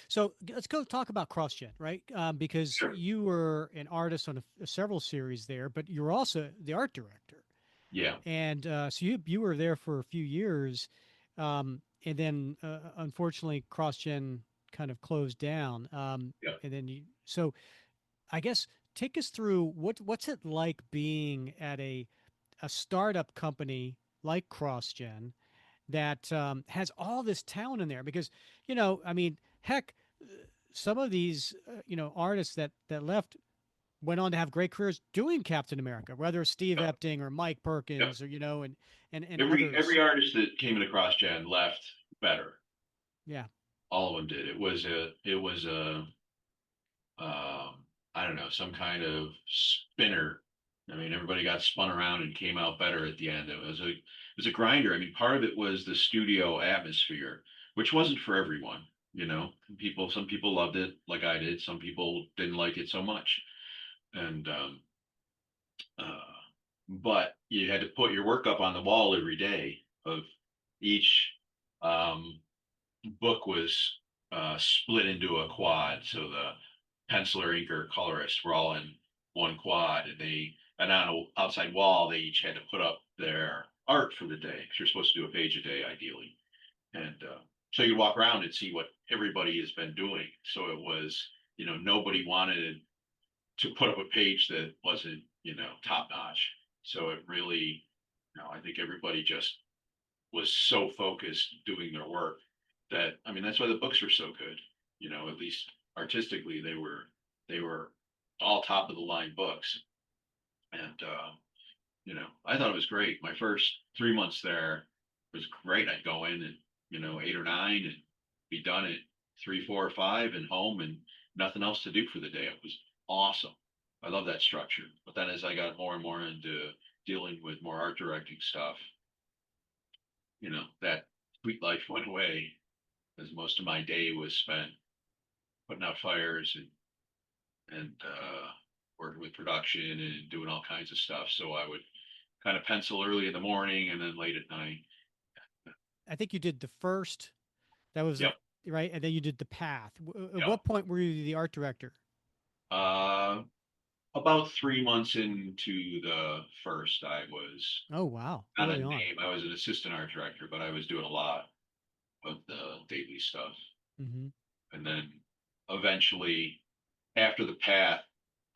So let's go talk about CrossGen, right? Because sure. you were an artist on several series there, but you're also the art director. Yeah, And so you were there for a few years, and then unfortunately CrossGen kind of closed down. yeah. And then so I guess take us through what's it like being at a startup company like CrossGen that has all this talent in there because I mean heck, some of these artists that left went on to have great careers doing Captain America, whether it's Steve Yeah. Epting or Mike Yeah. Perkins or and Every others. artist that came into CrossGen left better. Yeah, All of them did. It was a I don't know, some kind of spinner. I mean, everybody got spun around and came out better at the end. It was a grinder. I mean, part of it was the studio atmosphere, which wasn't for everyone. Some people loved it like I did. Some people didn't like it so much, and uh, but you had to put your work up on the wall every day. Of each um, book was split into a quad, so the penciler, inker, colorist were all in one quad, and on an outside wall they each had to put up their art for the day. 'Cause you're supposed to do a page a day, ideally, and so you walk around and see what everybody has been doing. So it was, nobody wanted to put up a page that wasn't, top notch. So it really, I think everybody just was so focused doing their work that, I mean, that's why the books were so good. At least artistically, they were all top of the line books, and I thought it was great. My first 3 months there was great. I'd go in at 8 or 9 and be done at 3, 4, or 5 and home, and nothing else to do for the day. It was awesome. I love that structure. But then as I got more and more into dealing with more art directing stuff, that sweet life went away as most of my day was spent putting out fires and working with production and doing all kinds of stuff. So I would kind of pencil early in the morning and then late at night. I think you did the first. That was Yep. right, and then you did the path. At Yep. what point were you the art director? Uh, about 3 months into the first, I was Oh wow, not a early on. name. I was an assistant art director, but I was doing a lot of the daily stuff. Hmm. And then eventually, after the path,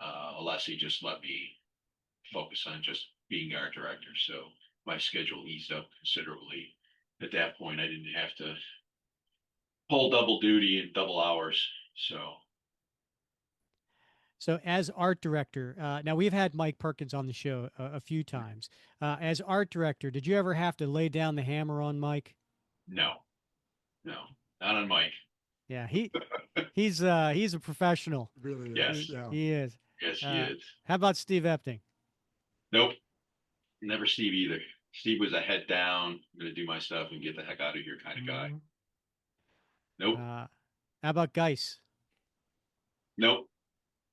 Alessi just let me focus on just being art director. So my schedule eased up considerably. At that point, I didn't have to pull double duty and double hours. So So, as art director, now we've had Mike Perkins on the show a few times. As art director, did you ever have to lay down the hammer on Mike? no, no, not on Mike. Yeah, he's a professional. Really is. Yes, Yeah. He is. yes, he Uh, is. how about Steve Epting? Nope, never Steve either. Steve was a head down, I'm gonna do my stuff and get the heck out of here kind of guy. Mhm. Nope, How about Geis? nope,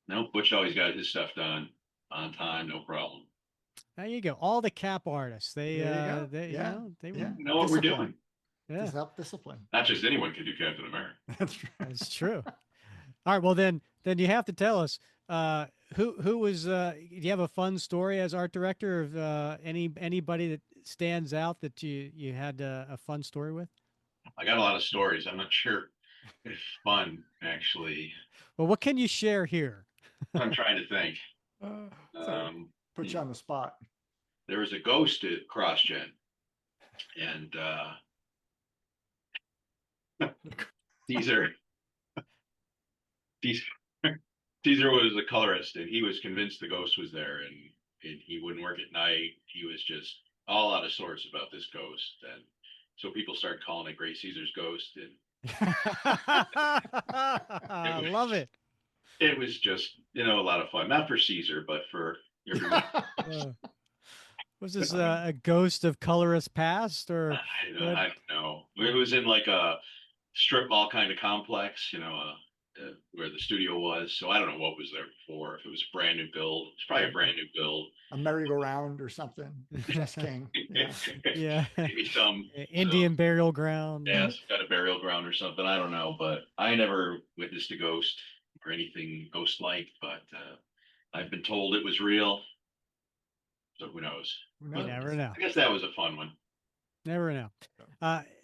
nope. Butch always got his stuff done on time, no problem. There you go. All the cap artists. There you go. They Yeah. they Yeah. We know what we're Discipline. doing. yeah, Discipline. Not just anyone can do Captain America. That's right. that's true. All right, well then you have to tell us who was. Do you have a fun story as art director of anybody that stands out that you had a fun story with? I got a lot of stories. I'm not sure if fun actually. Well, what can you share here? I'm trying to think. So Um, put you on the spot. there was a ghost at CrossGen, and Caesar, Caesar, Caesar was a colorist, and he was convinced the ghost was there, and he wouldn't work at night. He was just all out of sorts about this ghost, and so people started calling it Great Caesar's Ghost, and it I was love it. it was just a lot of fun, not for Caesar, but for everyone. Uh, was this a ghost of colorist past or what? I don't know. It was in like a strip mall kind of complex, where the studio was. So I don't know what was there before. If it was a brand new build, it's probably a brand new build. A merry-go-round or something. Chess King. Yeah. Yeah. Maybe some Indian burial ground. yeah, some kind of burial ground or something. I don't know, but I never witnessed a ghost or anything ghost-like. But I've been told it was real. So who knows? Who You knows? never know. I guess that was a fun one. Never know.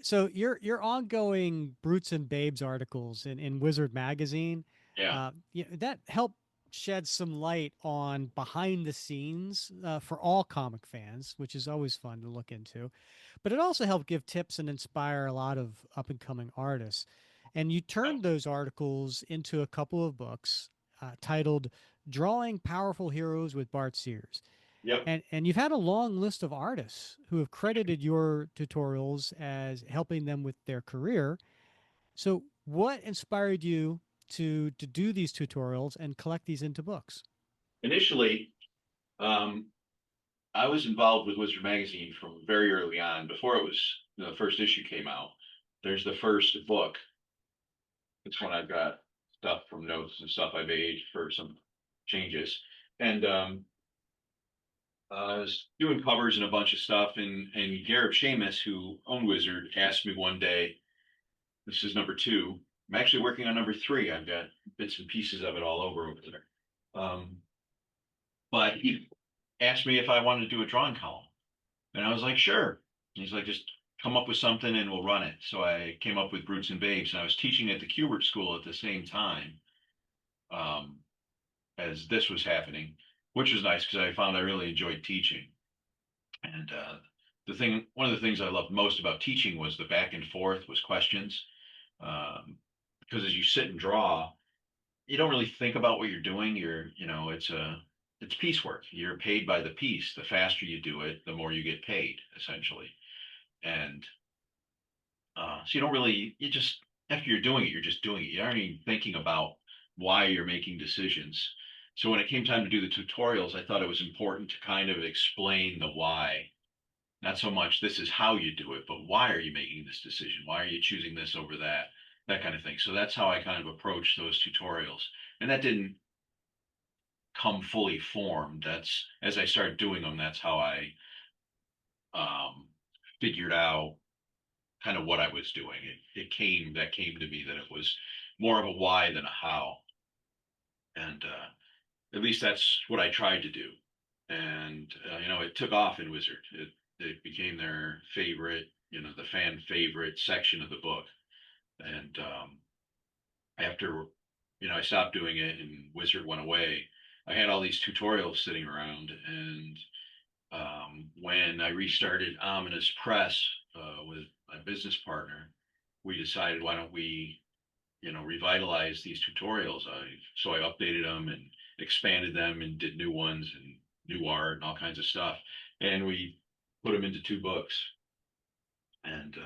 So your ongoing Brutes and Babes articles in Wizard Magazine, Yeah. that helped shed some light on behind the scenes for all comic fans, which is always fun to look into. But it also helped give tips and inspire a lot of up and coming artists. And you turned those articles into a couple of books titled "Drawing Powerful Heroes with Bart Sears." Yep. And you've had a long list of artists who have credited your tutorials as helping them with their career. So, what inspired you to do these tutorials and collect these into books? Initially, um, I was involved with Wizard Magazine from very early on, before it was the first issue came out. There's the first book. It's when I've got stuff from notes and stuff I made for some changes. And I was doing covers and a bunch of stuff, and Gareb Shamus, who owned Wizard, asked me one day, this is number two. I'm actually working on number three. I've got bits and pieces of it all over there. But he asked me if I wanted to do a drawing column. And I was like, sure. And he's like, just come up with something and we'll run it. So I came up with Brutes and Babes, and I was teaching at the Kubert School at the same time um, as this was happening, which was nice because I found I really enjoyed teaching. And one of the things I loved most about teaching was the back and forth, was questions. Because as you sit and draw, you don't really think about what you're doing. It's piecework. You're paid by the piece. The faster you do it, the more you get paid, essentially. And so you don't really, you just, after you're doing it, you're just doing it. You aren't even thinking about why you're making decisions. So when it came time to do the tutorials, I thought it was important to kind of explain the why. Not so much this is how you do it, but why are you making this decision? Why are you choosing this over that? That kind of thing. So that's how I kind of approached those tutorials. And that didn't come fully formed. That's as I started doing them, that's how I um, figured out kind of what I was doing. That came to me that it was more of a why than a how. And at least that's what I tried to do. And it took off in Wizard. It became their favorite, the fan favorite section of the book. And after I stopped doing it and Wizard went away, I had all these tutorials sitting around. And when I restarted Ominous Press with my business partner, we decided why don't we revitalize these tutorials. So I updated them and expanded them and did new ones and new art and all kinds of stuff. And we put them into 2 books. And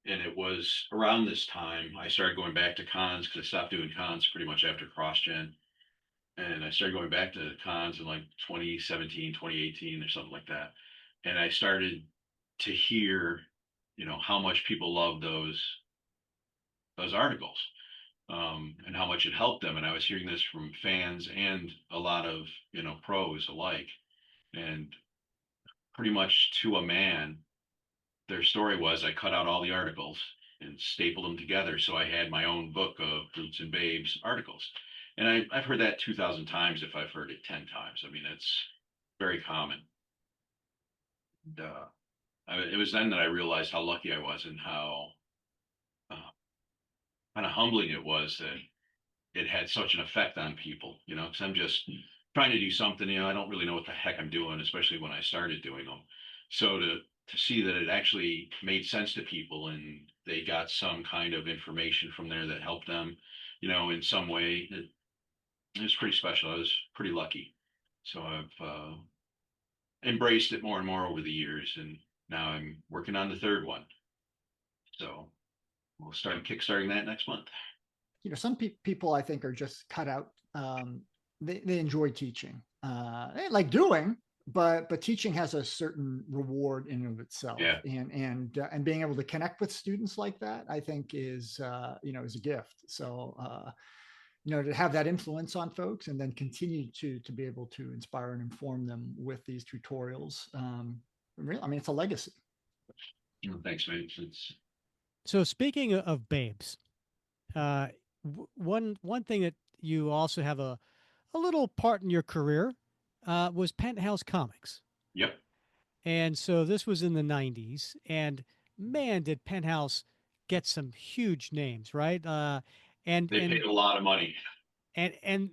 it was around this time I started going back to cons because I stopped doing cons pretty much after CrossGen. And I started going back to cons in like 2017, 2018 or something like that. And I started to hear, how much people love those articles, and how much it helped them. And I was hearing this from fans and a lot of, pros alike. And pretty much to a man, their story was I cut out all the articles and stapled them together. So I had my own book of Brutes and Babes articles. And I've heard that 2,000 times if I've heard it 10 times. I mean, it's very common. And, it was then that I realized how lucky I was and how uh, kind of humbling it was that it had such an effect on people, because I'm just trying to do something, I don't really know what the heck I'm doing, especially when I started doing them. So to see that it actually made sense to people and they got some kind of information from there that helped them, in some way, it was pretty special. I was pretty lucky. So I've embraced it more and more over the years, and now I'm working on the 3rd one. So we'll start kickstarting that next month. Some people I think are just cut out. They enjoy teaching. They like doing, but teaching has a certain reward in and of itself. Yeah. And being able to connect with students like that, I think is is a gift. So to have that influence on folks and then continue to be able to inspire and inform them with these tutorials. Really, I mean, it's a legacy. Thanks, man. So speaking of babes, one thing that you also have a little part in your career was Penthouse Comix. Yep. And so this was in the 90s, and man, did Penthouse get some huge names, right? And they paid a lot of money. And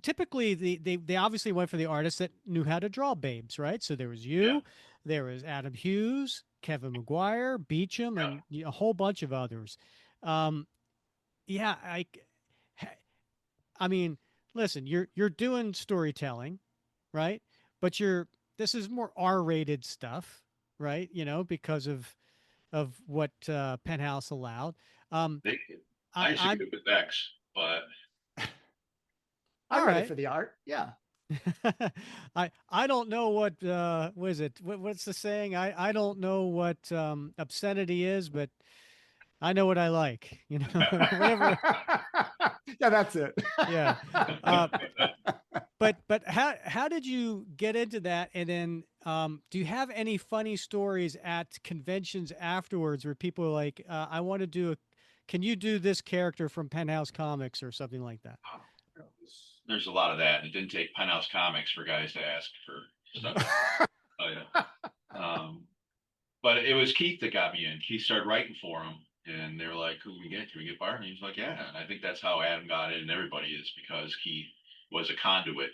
typically they obviously went for the artists that knew how to draw babes, right? So there was you, there was Adam Hughes, Kevin McGuire, Beecham, and a whole bunch of others. Yeah, I mean, listen, you're doing storytelling, right? But this is more R-rated stuff, right? Because of what Penthouse allowed. I should do it with X, but I'm ready for the art. Yeah. I don't know what is it? What's the saying? I don't know what obscenity is, but I know what I like. Whatever. Yeah, that's it. Yeah. But how did you get into that? And then do you have any funny stories at conventions afterwards where people are like, I want to do can you do this character from Penthouse Comix or something like that? There's a lot of that. It didn't take Penthouse Comix for guys to ask for stuff. Oh yeah. But it was Keith that got me in. Keith started writing for him, and they were like, "Who can we get? Can we get Bart?" And he's like, "Yeah." And I think that's how Adam got in, and everybody is because Keith was a conduit.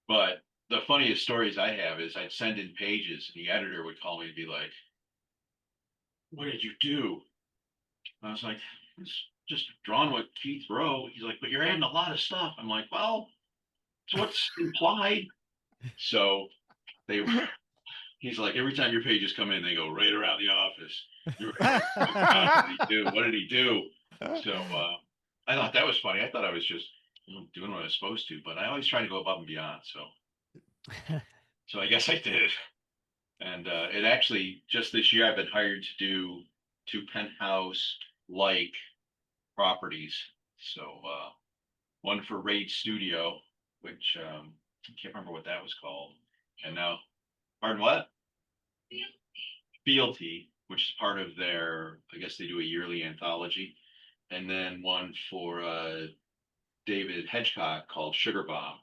But the funniest stories I have is I'd send in pages, and the editor would call me and be like, "What did you do?" I was like, "It's just drawing what Keith wrote." He's like, "But you're adding a lot of stuff." I'm like, "Well, it's what's implied." So he's like, "Every time your pages come in, they go right around the office." What did he do? What did he do? So I thought that was funny. I thought I was just doing what I was supposed to, but I always try to go above and beyond. So I guess I did. And it actually just this year I've been hired to do 2 penthouse like properties. So one for Raid Studio, which I can't remember what that was called. And now, pardon what? Fealty, which is part of their, I guess they do a yearly anthology. And then one for David Hedgecock called Sugar Bomb,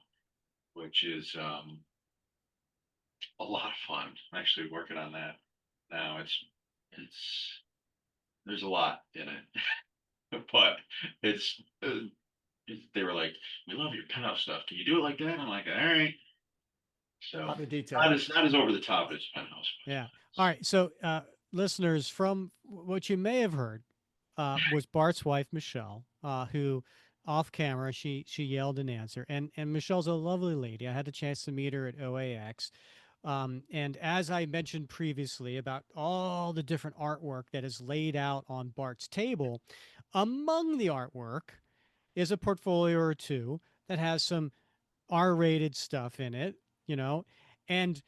which is a lot of fun. I'm actually working on that now. It's there's a lot in it, but it's they were like, "We love your penthouse stuff. Can you do it like that?" I'm like, "All right." A So lot of detail. not as over the top as penthouse. Yeah. All right. So, listeners, from what you may have heard, was Bart's wife Michelle, who, off camera, she yelled an answer, and Michelle's a lovely lady. I had the chance to meet her at OAX, and as I mentioned previously about all the different artwork that is laid out on Bart's table, among the artwork is a portfolio or two that has some R-rated stuff in it, you know, and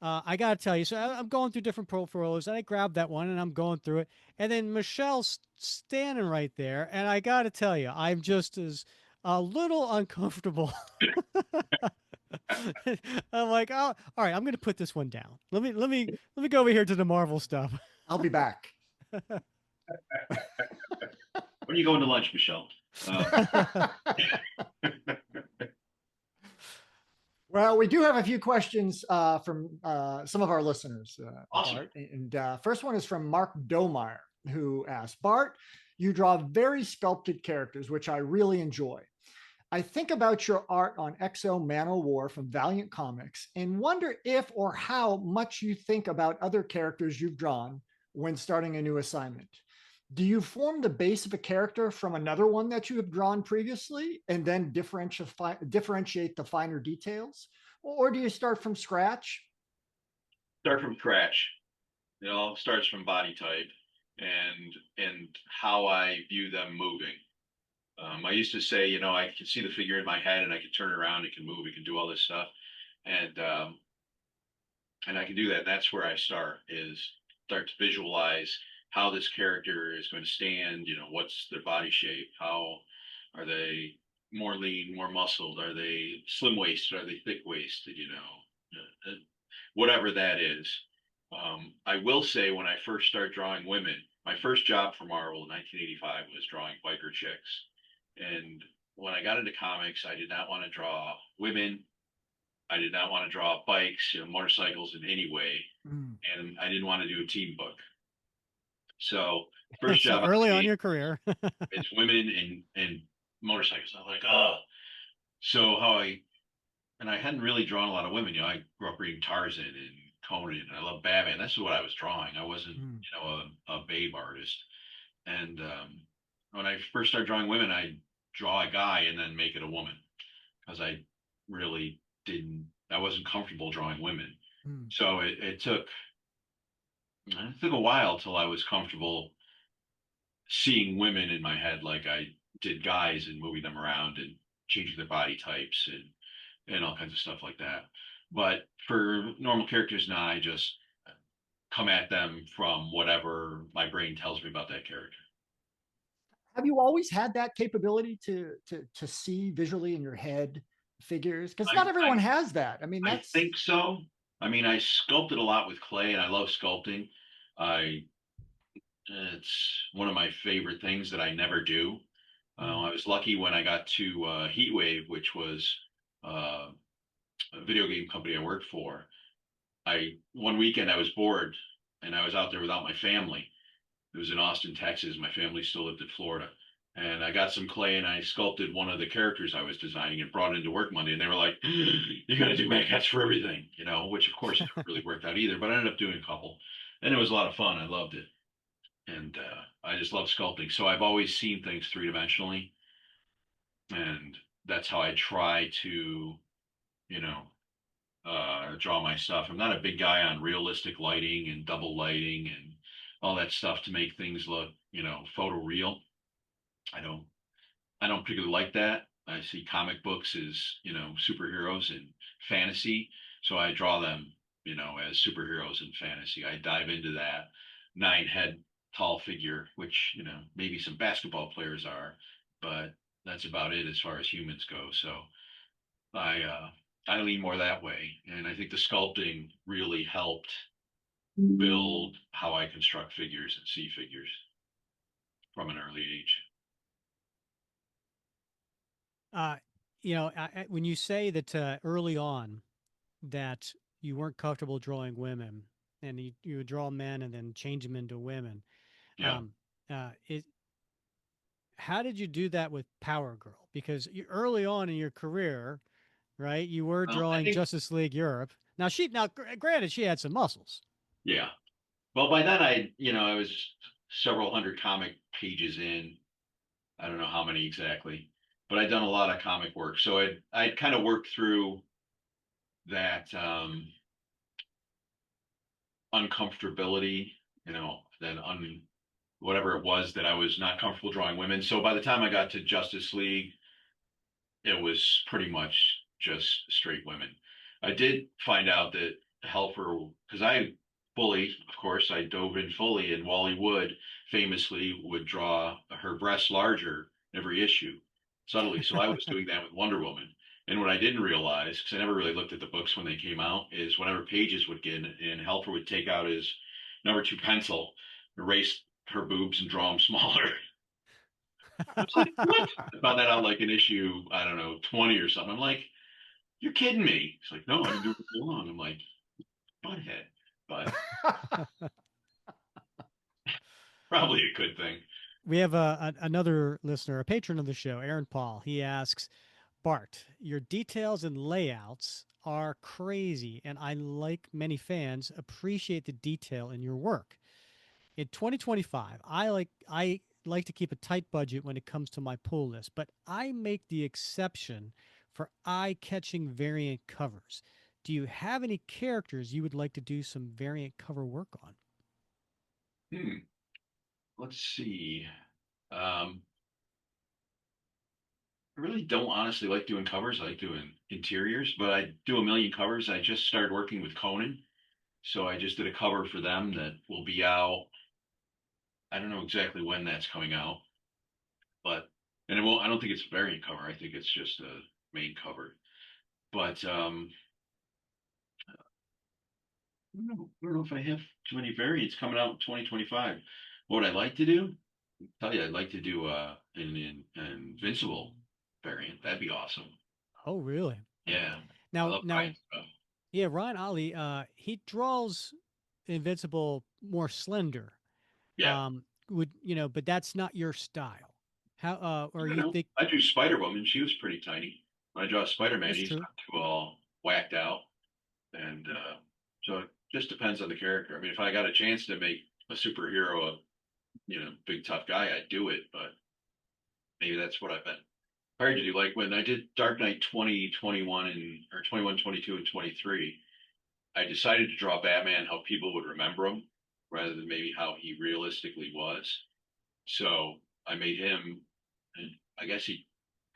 I gotta tell you, so I'm going through different portfolios, and I grabbed that one, and I'm going through it, and then Michelle's standing right there, and I gotta tell you, I'm just as a little uncomfortable. I'm like, oh, all right, I'm gonna put this one down. Let me go over here to the Marvel stuff. I'll be back. When are you going to lunch, Michelle? Well, we do have a few questions from some of our listeners, Awesome. Bart. And first one is from Mark Domeyer, who asked, Bart, you draw very sculpted characters, which I really enjoy. I think about your art on XO Man o' War from Valiant Comics and wonder if or how much you think about other characters you've drawn when starting a new assignment. Do you form the base of a character from another one that you have drawn previously and then differentiate the finer details? Or do you start from scratch? Start from scratch. It all starts from body type and how I view them moving. I used to say, I can see the figure in my head and I can turn it around, it can move, it can do all this stuff. And I can do that. That's where I start to visualize how this character is going to stand, what's their body shape, how are they more lean, more muscled, are they slim waisted, are they thick waisted, whatever that is. I will say when I first started drawing women, my first job for Marvel in 1985 was drawing biker chicks. And when I got into comics, I did not want to draw women. I did not want to draw bikes, motorcycles in any way. And I didn't want to do a team book. So first So job early on in your career. it's women and motorcycles. I'm like, oh. So and I hadn't really drawn a lot of women. I grew up reading Tarzan and Conan, and I love Batman. That's what I was drawing. I wasn't, a babe artist. And when I first started drawing women, I draw a guy and then make it a woman because I really I wasn't comfortable drawing women. So it took a while till I was comfortable seeing women in my head like I did guys and moving them around and changing their body types and all kinds of stuff like that. But for normal characters now, I just come at them from whatever my brain tells me about that character. Have you always had that capability to see visually in your head figures? Because not everyone has that. I mean, I think so. I mean, I sculpted a lot with clay, and I love sculpting. It's one of my favorite things that I never do. I was lucky when I got to Heatwave, which was a video game company I worked for. One weekend I was bored, and I was out there without my family. It was in Austin, Texas. My family still lived in Florida. And I got some clay and I sculpted one of the characters I was designing and brought it into work Monday. And they were like, you got to do maquettes for everything, which of course never really worked out either. But I ended up doing a couple. And it was a lot of fun. I loved it. And I just love sculpting. So I've always seen things three-dimensionally. And that's how I try to, draw my stuff. I'm not a big guy on realistic lighting and double lighting and all that stuff to make things look, photo real. I don't particularly like that. I see comic books as, superheroes and fantasy. So I draw them, as superheroes and fantasy. I dive into that 9 head tall figure, which, maybe some basketball players are, but that's about it as far as humans go. So I lean more that way. And I think the sculpting really helped build how I construct figures and see figures from an early age. Uh, when you say that early on that you weren't comfortable drawing women and you would draw men and then change them into women, Yeah. um, it how did you do that with Power Girl? Because early on in your career, right, you were Well, I drawing think, Justice League Europe. Granted, she had some muscles. yeah. Well, by then I was several hundred comic pages in. I don't know how many exactly, but I'd done a lot of comic work. So I'd kind of worked through that uncomfortability, that whatever it was that I was not comfortable drawing women. So by the time I got to Justice League, it was pretty much just straight women. I did find out that Helfer, because of course, I dove in fully, and Wally Wood famously would draw her breasts larger every issue subtly. So I was doing that with Wonder Woman. And what I didn't realize, because I never really looked at the books when they came out, is whenever pages would get in, and Helfer would take out his number 2 pencil, erase her boobs, and draw them smaller. I was like, what? I found that out like in issue, I don't know, 20 or something. I'm like, you're kidding me. He's like, no, I've been doing it so long. I'm like, butthead, but probably a good thing. We have another listener, a patron of the show, Aaron Paul. He asks, Bart, your details and layouts are crazy, and I, like many fans, appreciate the detail in your work. In 2025, I like to keep a tight budget when it comes to my pull list, but I make the exception for eye-catching variant covers. Do you have any characters you would like to do some variant cover work on? Hmm. Let's see. Um, I really don't honestly like doing covers. I like doing interiors, but I do a million covers. I just started working with Conan, so I just did a cover for them that will be out. I don't know exactly when that's coming out, but and it won't. I don't think it's a variant cover. I think it's just a main cover. But I don't know if I have too many variants coming out in 2025. What I'd like to do, tell you, I'd like to do an Invincible variant. That'd be awesome. Oh, really? Yeah, I Now, love buying now, stuff. yeah, Ryan Ollie, he draws Invincible more slender. Yeah, But that's not your style. How or I don't you know. think I drew Spider Woman. She was pretty tiny. When I draw Spider Man, that's he's true? not too all whacked out, and so it just depends on the character. I mean, if I got a chance to make a superhero a big tough guy, I'd do it. But maybe that's what I've been hard to do. Like when I did Dark Knight 2021 and or 21, 22, and 23, I decided to draw Batman how people would remember him rather than maybe how he realistically was. So I made him, and I guess he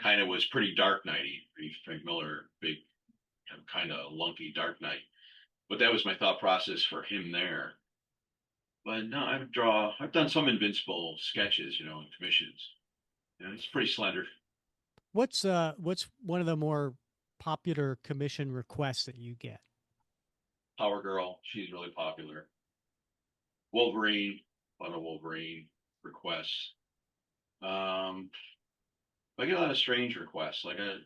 kind of was pretty Dark Knighty. Frank Miller, big, kind of lunky Dark Knight. But that was my thought process for him there. But no, I've done some Invincible sketches, and commissions. It's pretty slender. What's one of the more popular commission requests that you get? Power Girl, she's really popular. Wolverine, a lot of Wolverine requests. Um, I get a lot of strange requests. Like a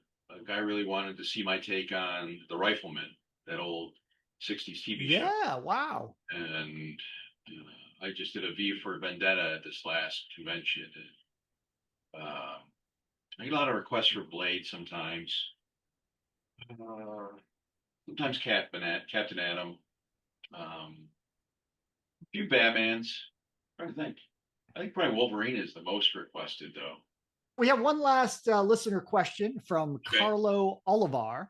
guy really wanted to see my take on The Rifleman, that old 60s TV show. Yeah, wow. And I just did a V for Vendetta at this last convention. I get a lot of requests for Blade sometimes. Uh, Sometimes Captain Atom. A few Batmans. I'm trying to think. I think probably Wolverine is the most requested, though. We have one last listener question from Okay. Carlo Olivar,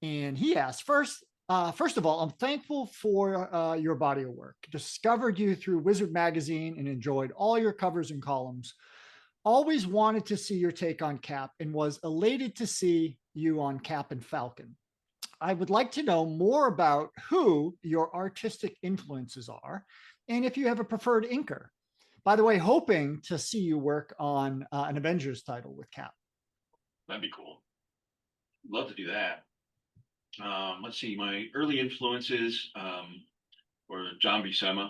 and he asks, first of all, I'm thankful for your body of work. Discovered you through Wizard Magazine and enjoyed all your covers and columns. always wanted to see your take on Cap and was elated to see you on Cap and Falcon. I would like to know more about who your artistic influences are and if you have a preferred inker. By the way, hoping to see you work on an Avengers title with Cap. That'd be cool. Love to do that. Let's see. My early influences were John Buscema,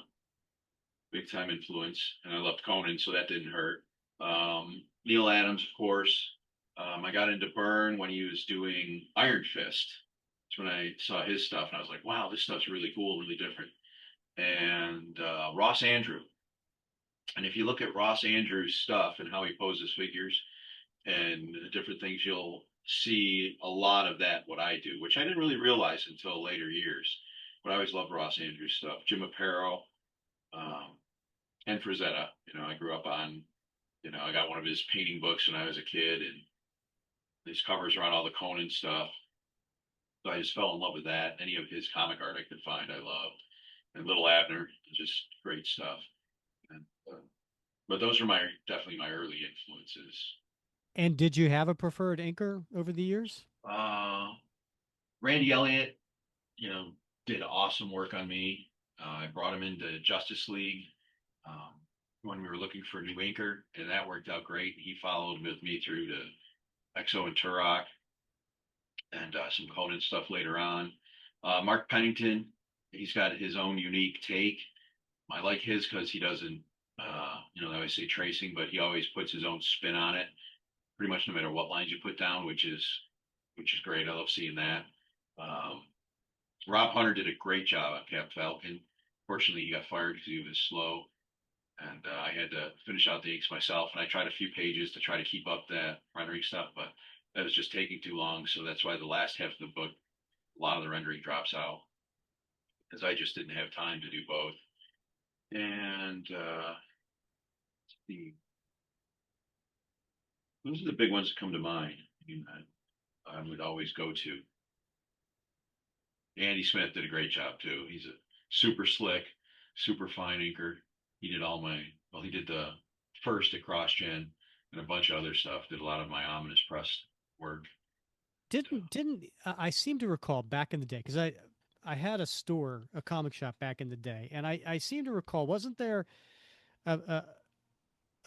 big time influence, and I loved Conan, so that didn't hurt. Neil Adams, of course. I got into Byrne when he was doing Iron Fist. That's when I saw his stuff, and I was like, "Wow, this stuff's really cool, really different." And Ross Andrew. And if you look at Ross Andrews' stuff and how he poses figures and different things, you'll see a lot of that, what I do, which I didn't really realize until later years. But I always loved Ross Andrews' stuff. Jim Aparo, um, and Frazetta. I grew up on, I got one of his painting books when I was a kid, and his covers around all the Conan stuff. So I just fell in love with that. Any of his comic art I could find, I loved. And Little Abner, just great stuff. And, but those are definitely my early influences. And did you have a preferred inker over the years? Randy Elliott, you know, did awesome work on me. I brought him into Justice League um, when we were looking for a new inker, and that worked out great. He followed with me through to Exo and Turok and some Conan stuff later on. Mark Pennington, he's got his own unique take. I like his because he doesn't, I always say tracing, but he always puts his own spin on it, pretty much no matter what lines you put down, which is great. I love seeing that. Um, Rob Hunter did a great job on Cap Falcon. Fortunately, he got fired because he was slow, and I had to finish out the inks myself. And I tried a few pages to try to keep up that rendering stuff, but that was just taking too long. So that's why the last half of the book, a lot of the rendering drops out because I just didn't have time to do both. And those are the big ones that come to mind. I would always go to. Andy Smith did a great job too. He's a super slick, super fine inker. He did he did the first at CrossGen and a bunch of other stuff. Did a lot of my ominous press work. Didn't I seem to recall back in the day, because I had a store, a comic shop back in the day, and I seem to recall, wasn't there a, a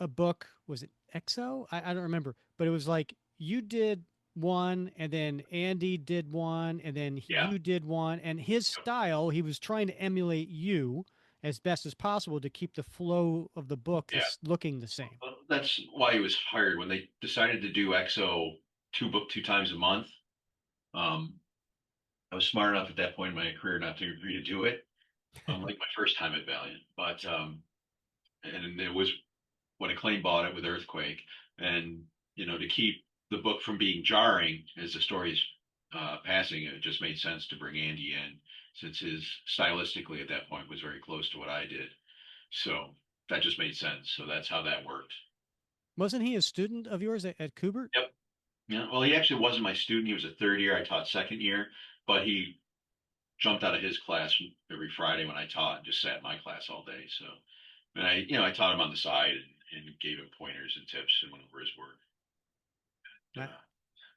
a book, was it Exo? I don't remember, but it was like you did one, and then Andy did one, and then Yeah. you did one, and his style, he was trying to emulate you as best as possible to keep the flow of the book Yeah. looking the same. Well, that's why he was hired when they decided to do EXO two times a month. Um, I was smart enough at that point in my career not to agree to do it, unlike my first time at Valiant. But and it was when Acclaim bought it with Earthquake, and to keep the book from being jarring as the story's passing, it just made sense to bring Andy in since his stylistically at that point was very close to what I did. So that just made sense. So that's how that worked. Wasn't he a student of yours at Kubert? Yep. Yeah. Well, he actually wasn't my student. He was a third year. I taught second year, but he jumped out of his class every Friday when I taught and just sat in my class all day. So, and I taught him on the side and gave him pointers and tips and went over his work,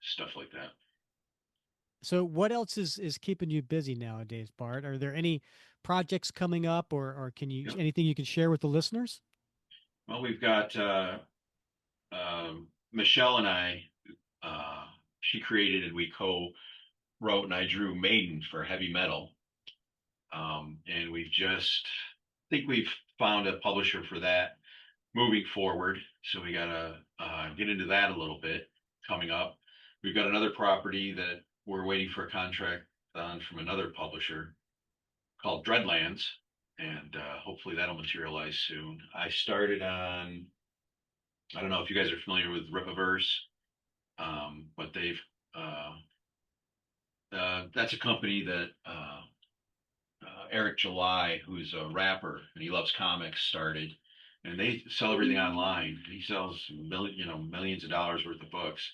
stuff like that. So what else is keeping you busy nowadays, Bart? Are there any projects coming up, or can you Yep. anything you can share with the listeners? Well, we've got Michelle and I. She created and we co-wrote, and I drew Maiden for heavy metal. And I think we've found a publisher for that moving forward. So we got to get into that a little bit coming up. We've got another property that we're waiting for a contract on from another publisher called Dreadlands, and hopefully that'll materialize soon. I started on, I don't know if you guys are familiar with Ripaverse, but that's a company that Eric July, who's a rapper and he loves comics, started, and they sell everything online. He sells millions of dollars worth of books.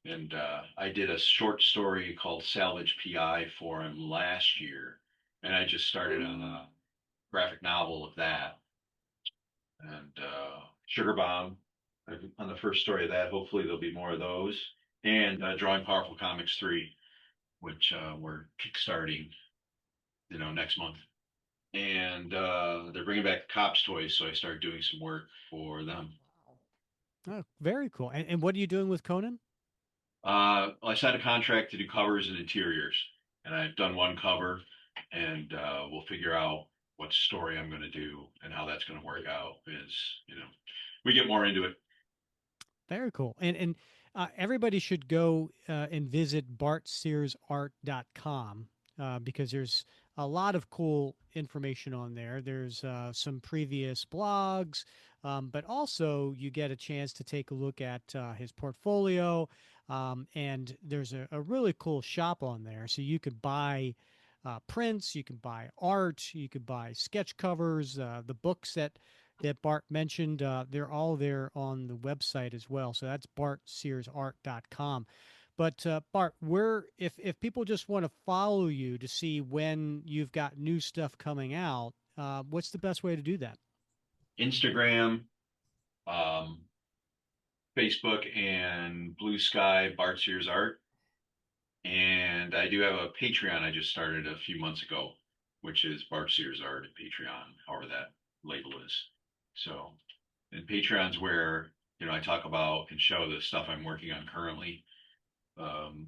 And I did a short story called Salvage PI for him last year, and I just started on a graphic novel of that. And Sugar Bomb, on the first story of that. Hopefully there'll be more of those. And Drawing Powerful Comics 3, which we're kickstarting, next month. And they're bringing back Cops toys, so I started doing some work for them. Oh, very cool. And what are you doing with Conan? I signed a contract to do covers and interiors, and I've done one cover, and we'll figure out what story I'm going to do and how that's going to work out. As we get more into it. Very cool. And everybody should go and visit bartsearsart.com because there's a lot of cool information on there. There's some previous blogs, but also you get a chance to take a look at his portfolio. And there's a really cool shop on there. So you could buy prints, you can buy art, you could buy sketch covers, the books that Bart mentioned. They're all there on the website as well. So that's bartsearsart.com. But Bart, where if people just want to follow you to see when you've got new stuff coming out, what's the best way to do that? Instagram, um, Facebook, and Blue Sky, Bart Sears Art. And I do have a Patreon I just started a few months ago, which is Bart Sears Art at Patreon, however that label is. So, and Patreon's where, I talk about and show the stuff I'm working on currently. Um,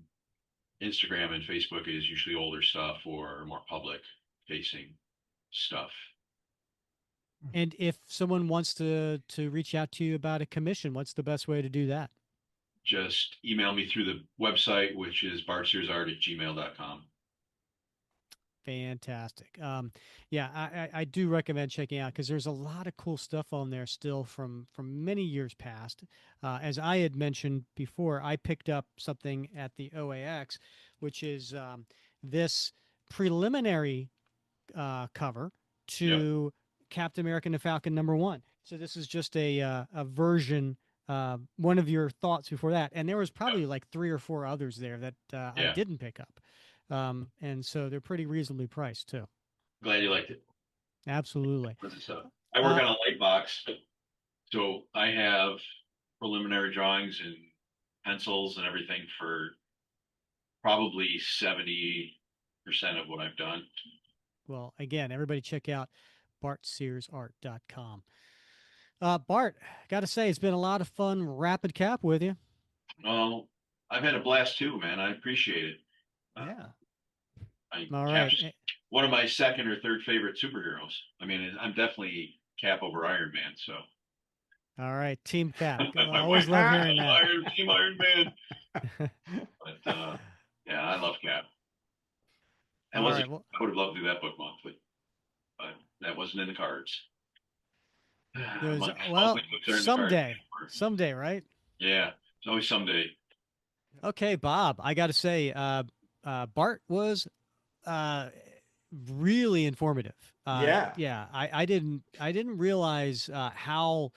Instagram and Facebook is usually older stuff or more public facing stuff. And if someone wants to reach out to you about a commission, what's the best way to do that? Just email me through the website, which is bartsearsart@gmail.com. Fantastic. Yeah, I do recommend checking out because there's a lot of cool stuff on there still from many years past. As I had mentioned before, I picked up something at the OAX, which is this preliminary cover Yep. to Captain America and the Falcon #1. So this is just a version. One of your thoughts before that, and there was probably like 3 or 4 others there that I Yeah. didn't pick up, and so they're pretty reasonably priced too. Glad you liked it. Absolutely. I work Uh, on a light box, so I have preliminary drawings and pencils and everything for probably 70% of what I've done. well, again, everybody check out bartsearsart.com. Bart, got to say, it's been a lot of fun rapid cap with you. Well, I've had a blast too, man. I appreciate it. Uh, Yeah. All right. Cap's one of my second or third favorite superheroes. I mean, I'm definitely Cap over Iron Man. So All right. Team Cap. my Always wife, love hearing that. Team Iron Man. But yeah, I love Cap. All right. Well, I would have loved to do that book monthly, but that wasn't in the cards. there's Monthly well books are in the cards. someday, right? Yeah, it's always someday. Okay, Bob. I got to say, Bart was really informative. Yeah. Yeah, I didn't realize how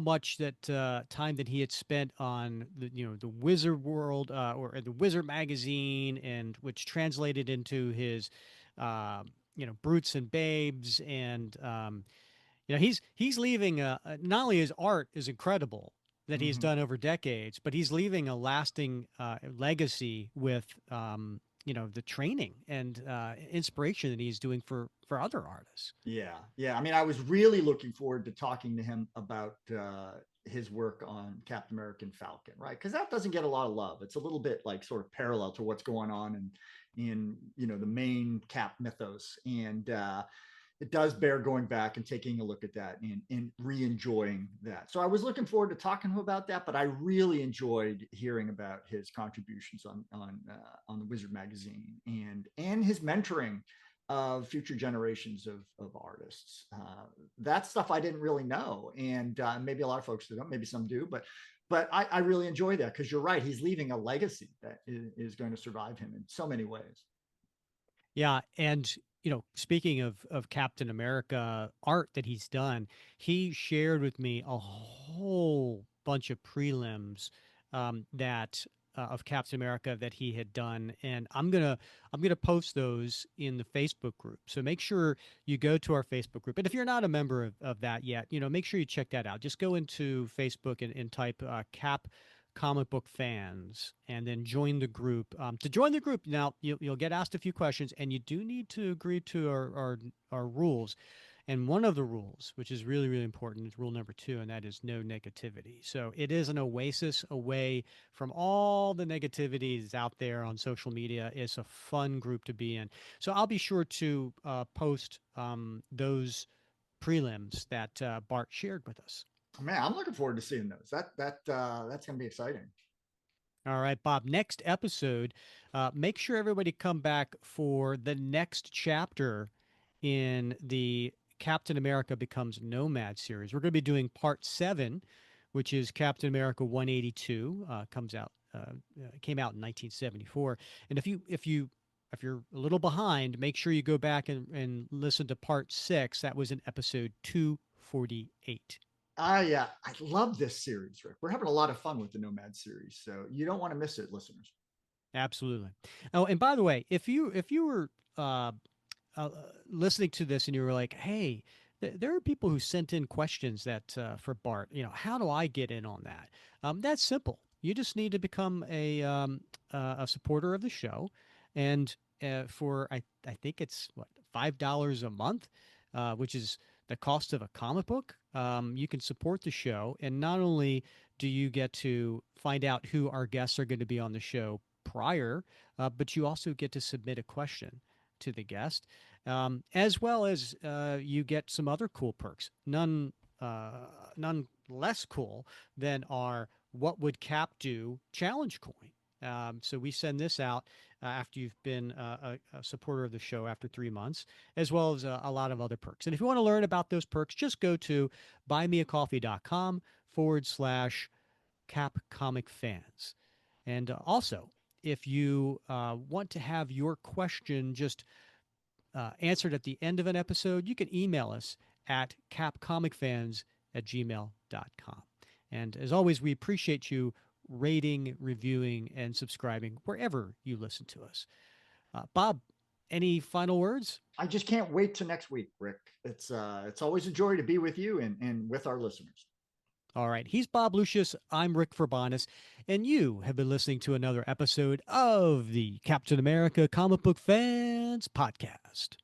much that time that he had spent on the Wizard World or the Wizard magazine, and which translated into his Brutes and Babes, and he's leaving not only his art is incredible that he's Mhm. done over decades, but he's leaving a lasting legacy with the training and inspiration that he's doing for other artists. Yeah, yeah. I mean, I was really looking forward to talking to him about his work on Captain American Falcon, right? Because that doesn't get a lot of love. It's a little bit like sort of parallel to what's going on in the main Cap mythos, and it does bear going back and taking a look at that and re-enjoying that. So I was looking forward to talking to him about that, but I really enjoyed hearing about his contributions on the Wizard magazine and his mentoring of future generations of artists. That stuff I didn't really know, and maybe a lot of folks don't. Maybe some do, but I really enjoy that because you're right. He's leaving a legacy that is going to survive him in so many ways. Yeah, and speaking of Captain America art that he's done, he shared with me a whole bunch of prelims that of Captain America that he had done, and I'm gonna post those in the Facebook group. So make sure you go to our Facebook group, and if you're not a member of that yet, make sure you check that out. Just go into Facebook and type Cap comic book fans and then join the group. To join the group, now you'll get asked a few questions, and you do need to agree to our rules. And one of the rules, which is really, really important, is rule number 2, and that is no negativity. So it is an oasis away from all the negativities out there on social media. It's a fun group to be in. So I'll be sure to post those prelims that Bart shared with us. Man, I'm looking forward to seeing those. That's going to be exciting. All right, Bob. Next episode, make sure everybody come back for the next chapter in the Captain America Becomes Nomad series. We're going to be doing part 7, which is Captain America 182. Came out in 1974. And if you're a little behind, make sure you go back and listen to part 6. That was in episode 248. I love this series, Rick. We're having a lot of fun with the Nomad series, so you don't want to miss it, listeners. Absolutely. Oh, and by the way, if you were listening to this and you were like, hey, there are people who sent in questions that for Bart, how do I get in on that? That's simple. You just need to become a supporter of the show, and for I think it's what, $5 a month, which is the cost of a comic book. You can support the show, and not only do you get to find out who our guests are going to be on the show prior, but you also get to submit a question to the guest, as well as you get some other cool perks. None less cool than our "What Would Cap Do" challenge coin. So we send this out after you've been a supporter of the show after 3 months, as well as a lot of other perks. And if you want to learn about those perks, just go to buymeacoffee.com/Cap Comic Fans. And also, if you want to have your question just answered at the end of an episode, you can email us at capcomicfans@gmail.com. And as always, we appreciate you rating, reviewing, and subscribing wherever you listen to us. Bob, any final words? I just can't wait to next week, Rick. It's always a joy to be with you and with our listeners. All right. He's Bob Lucius. I'm Rick Verbanis, and you have been listening to another episode of the Captain America Comic Book Fans Podcast.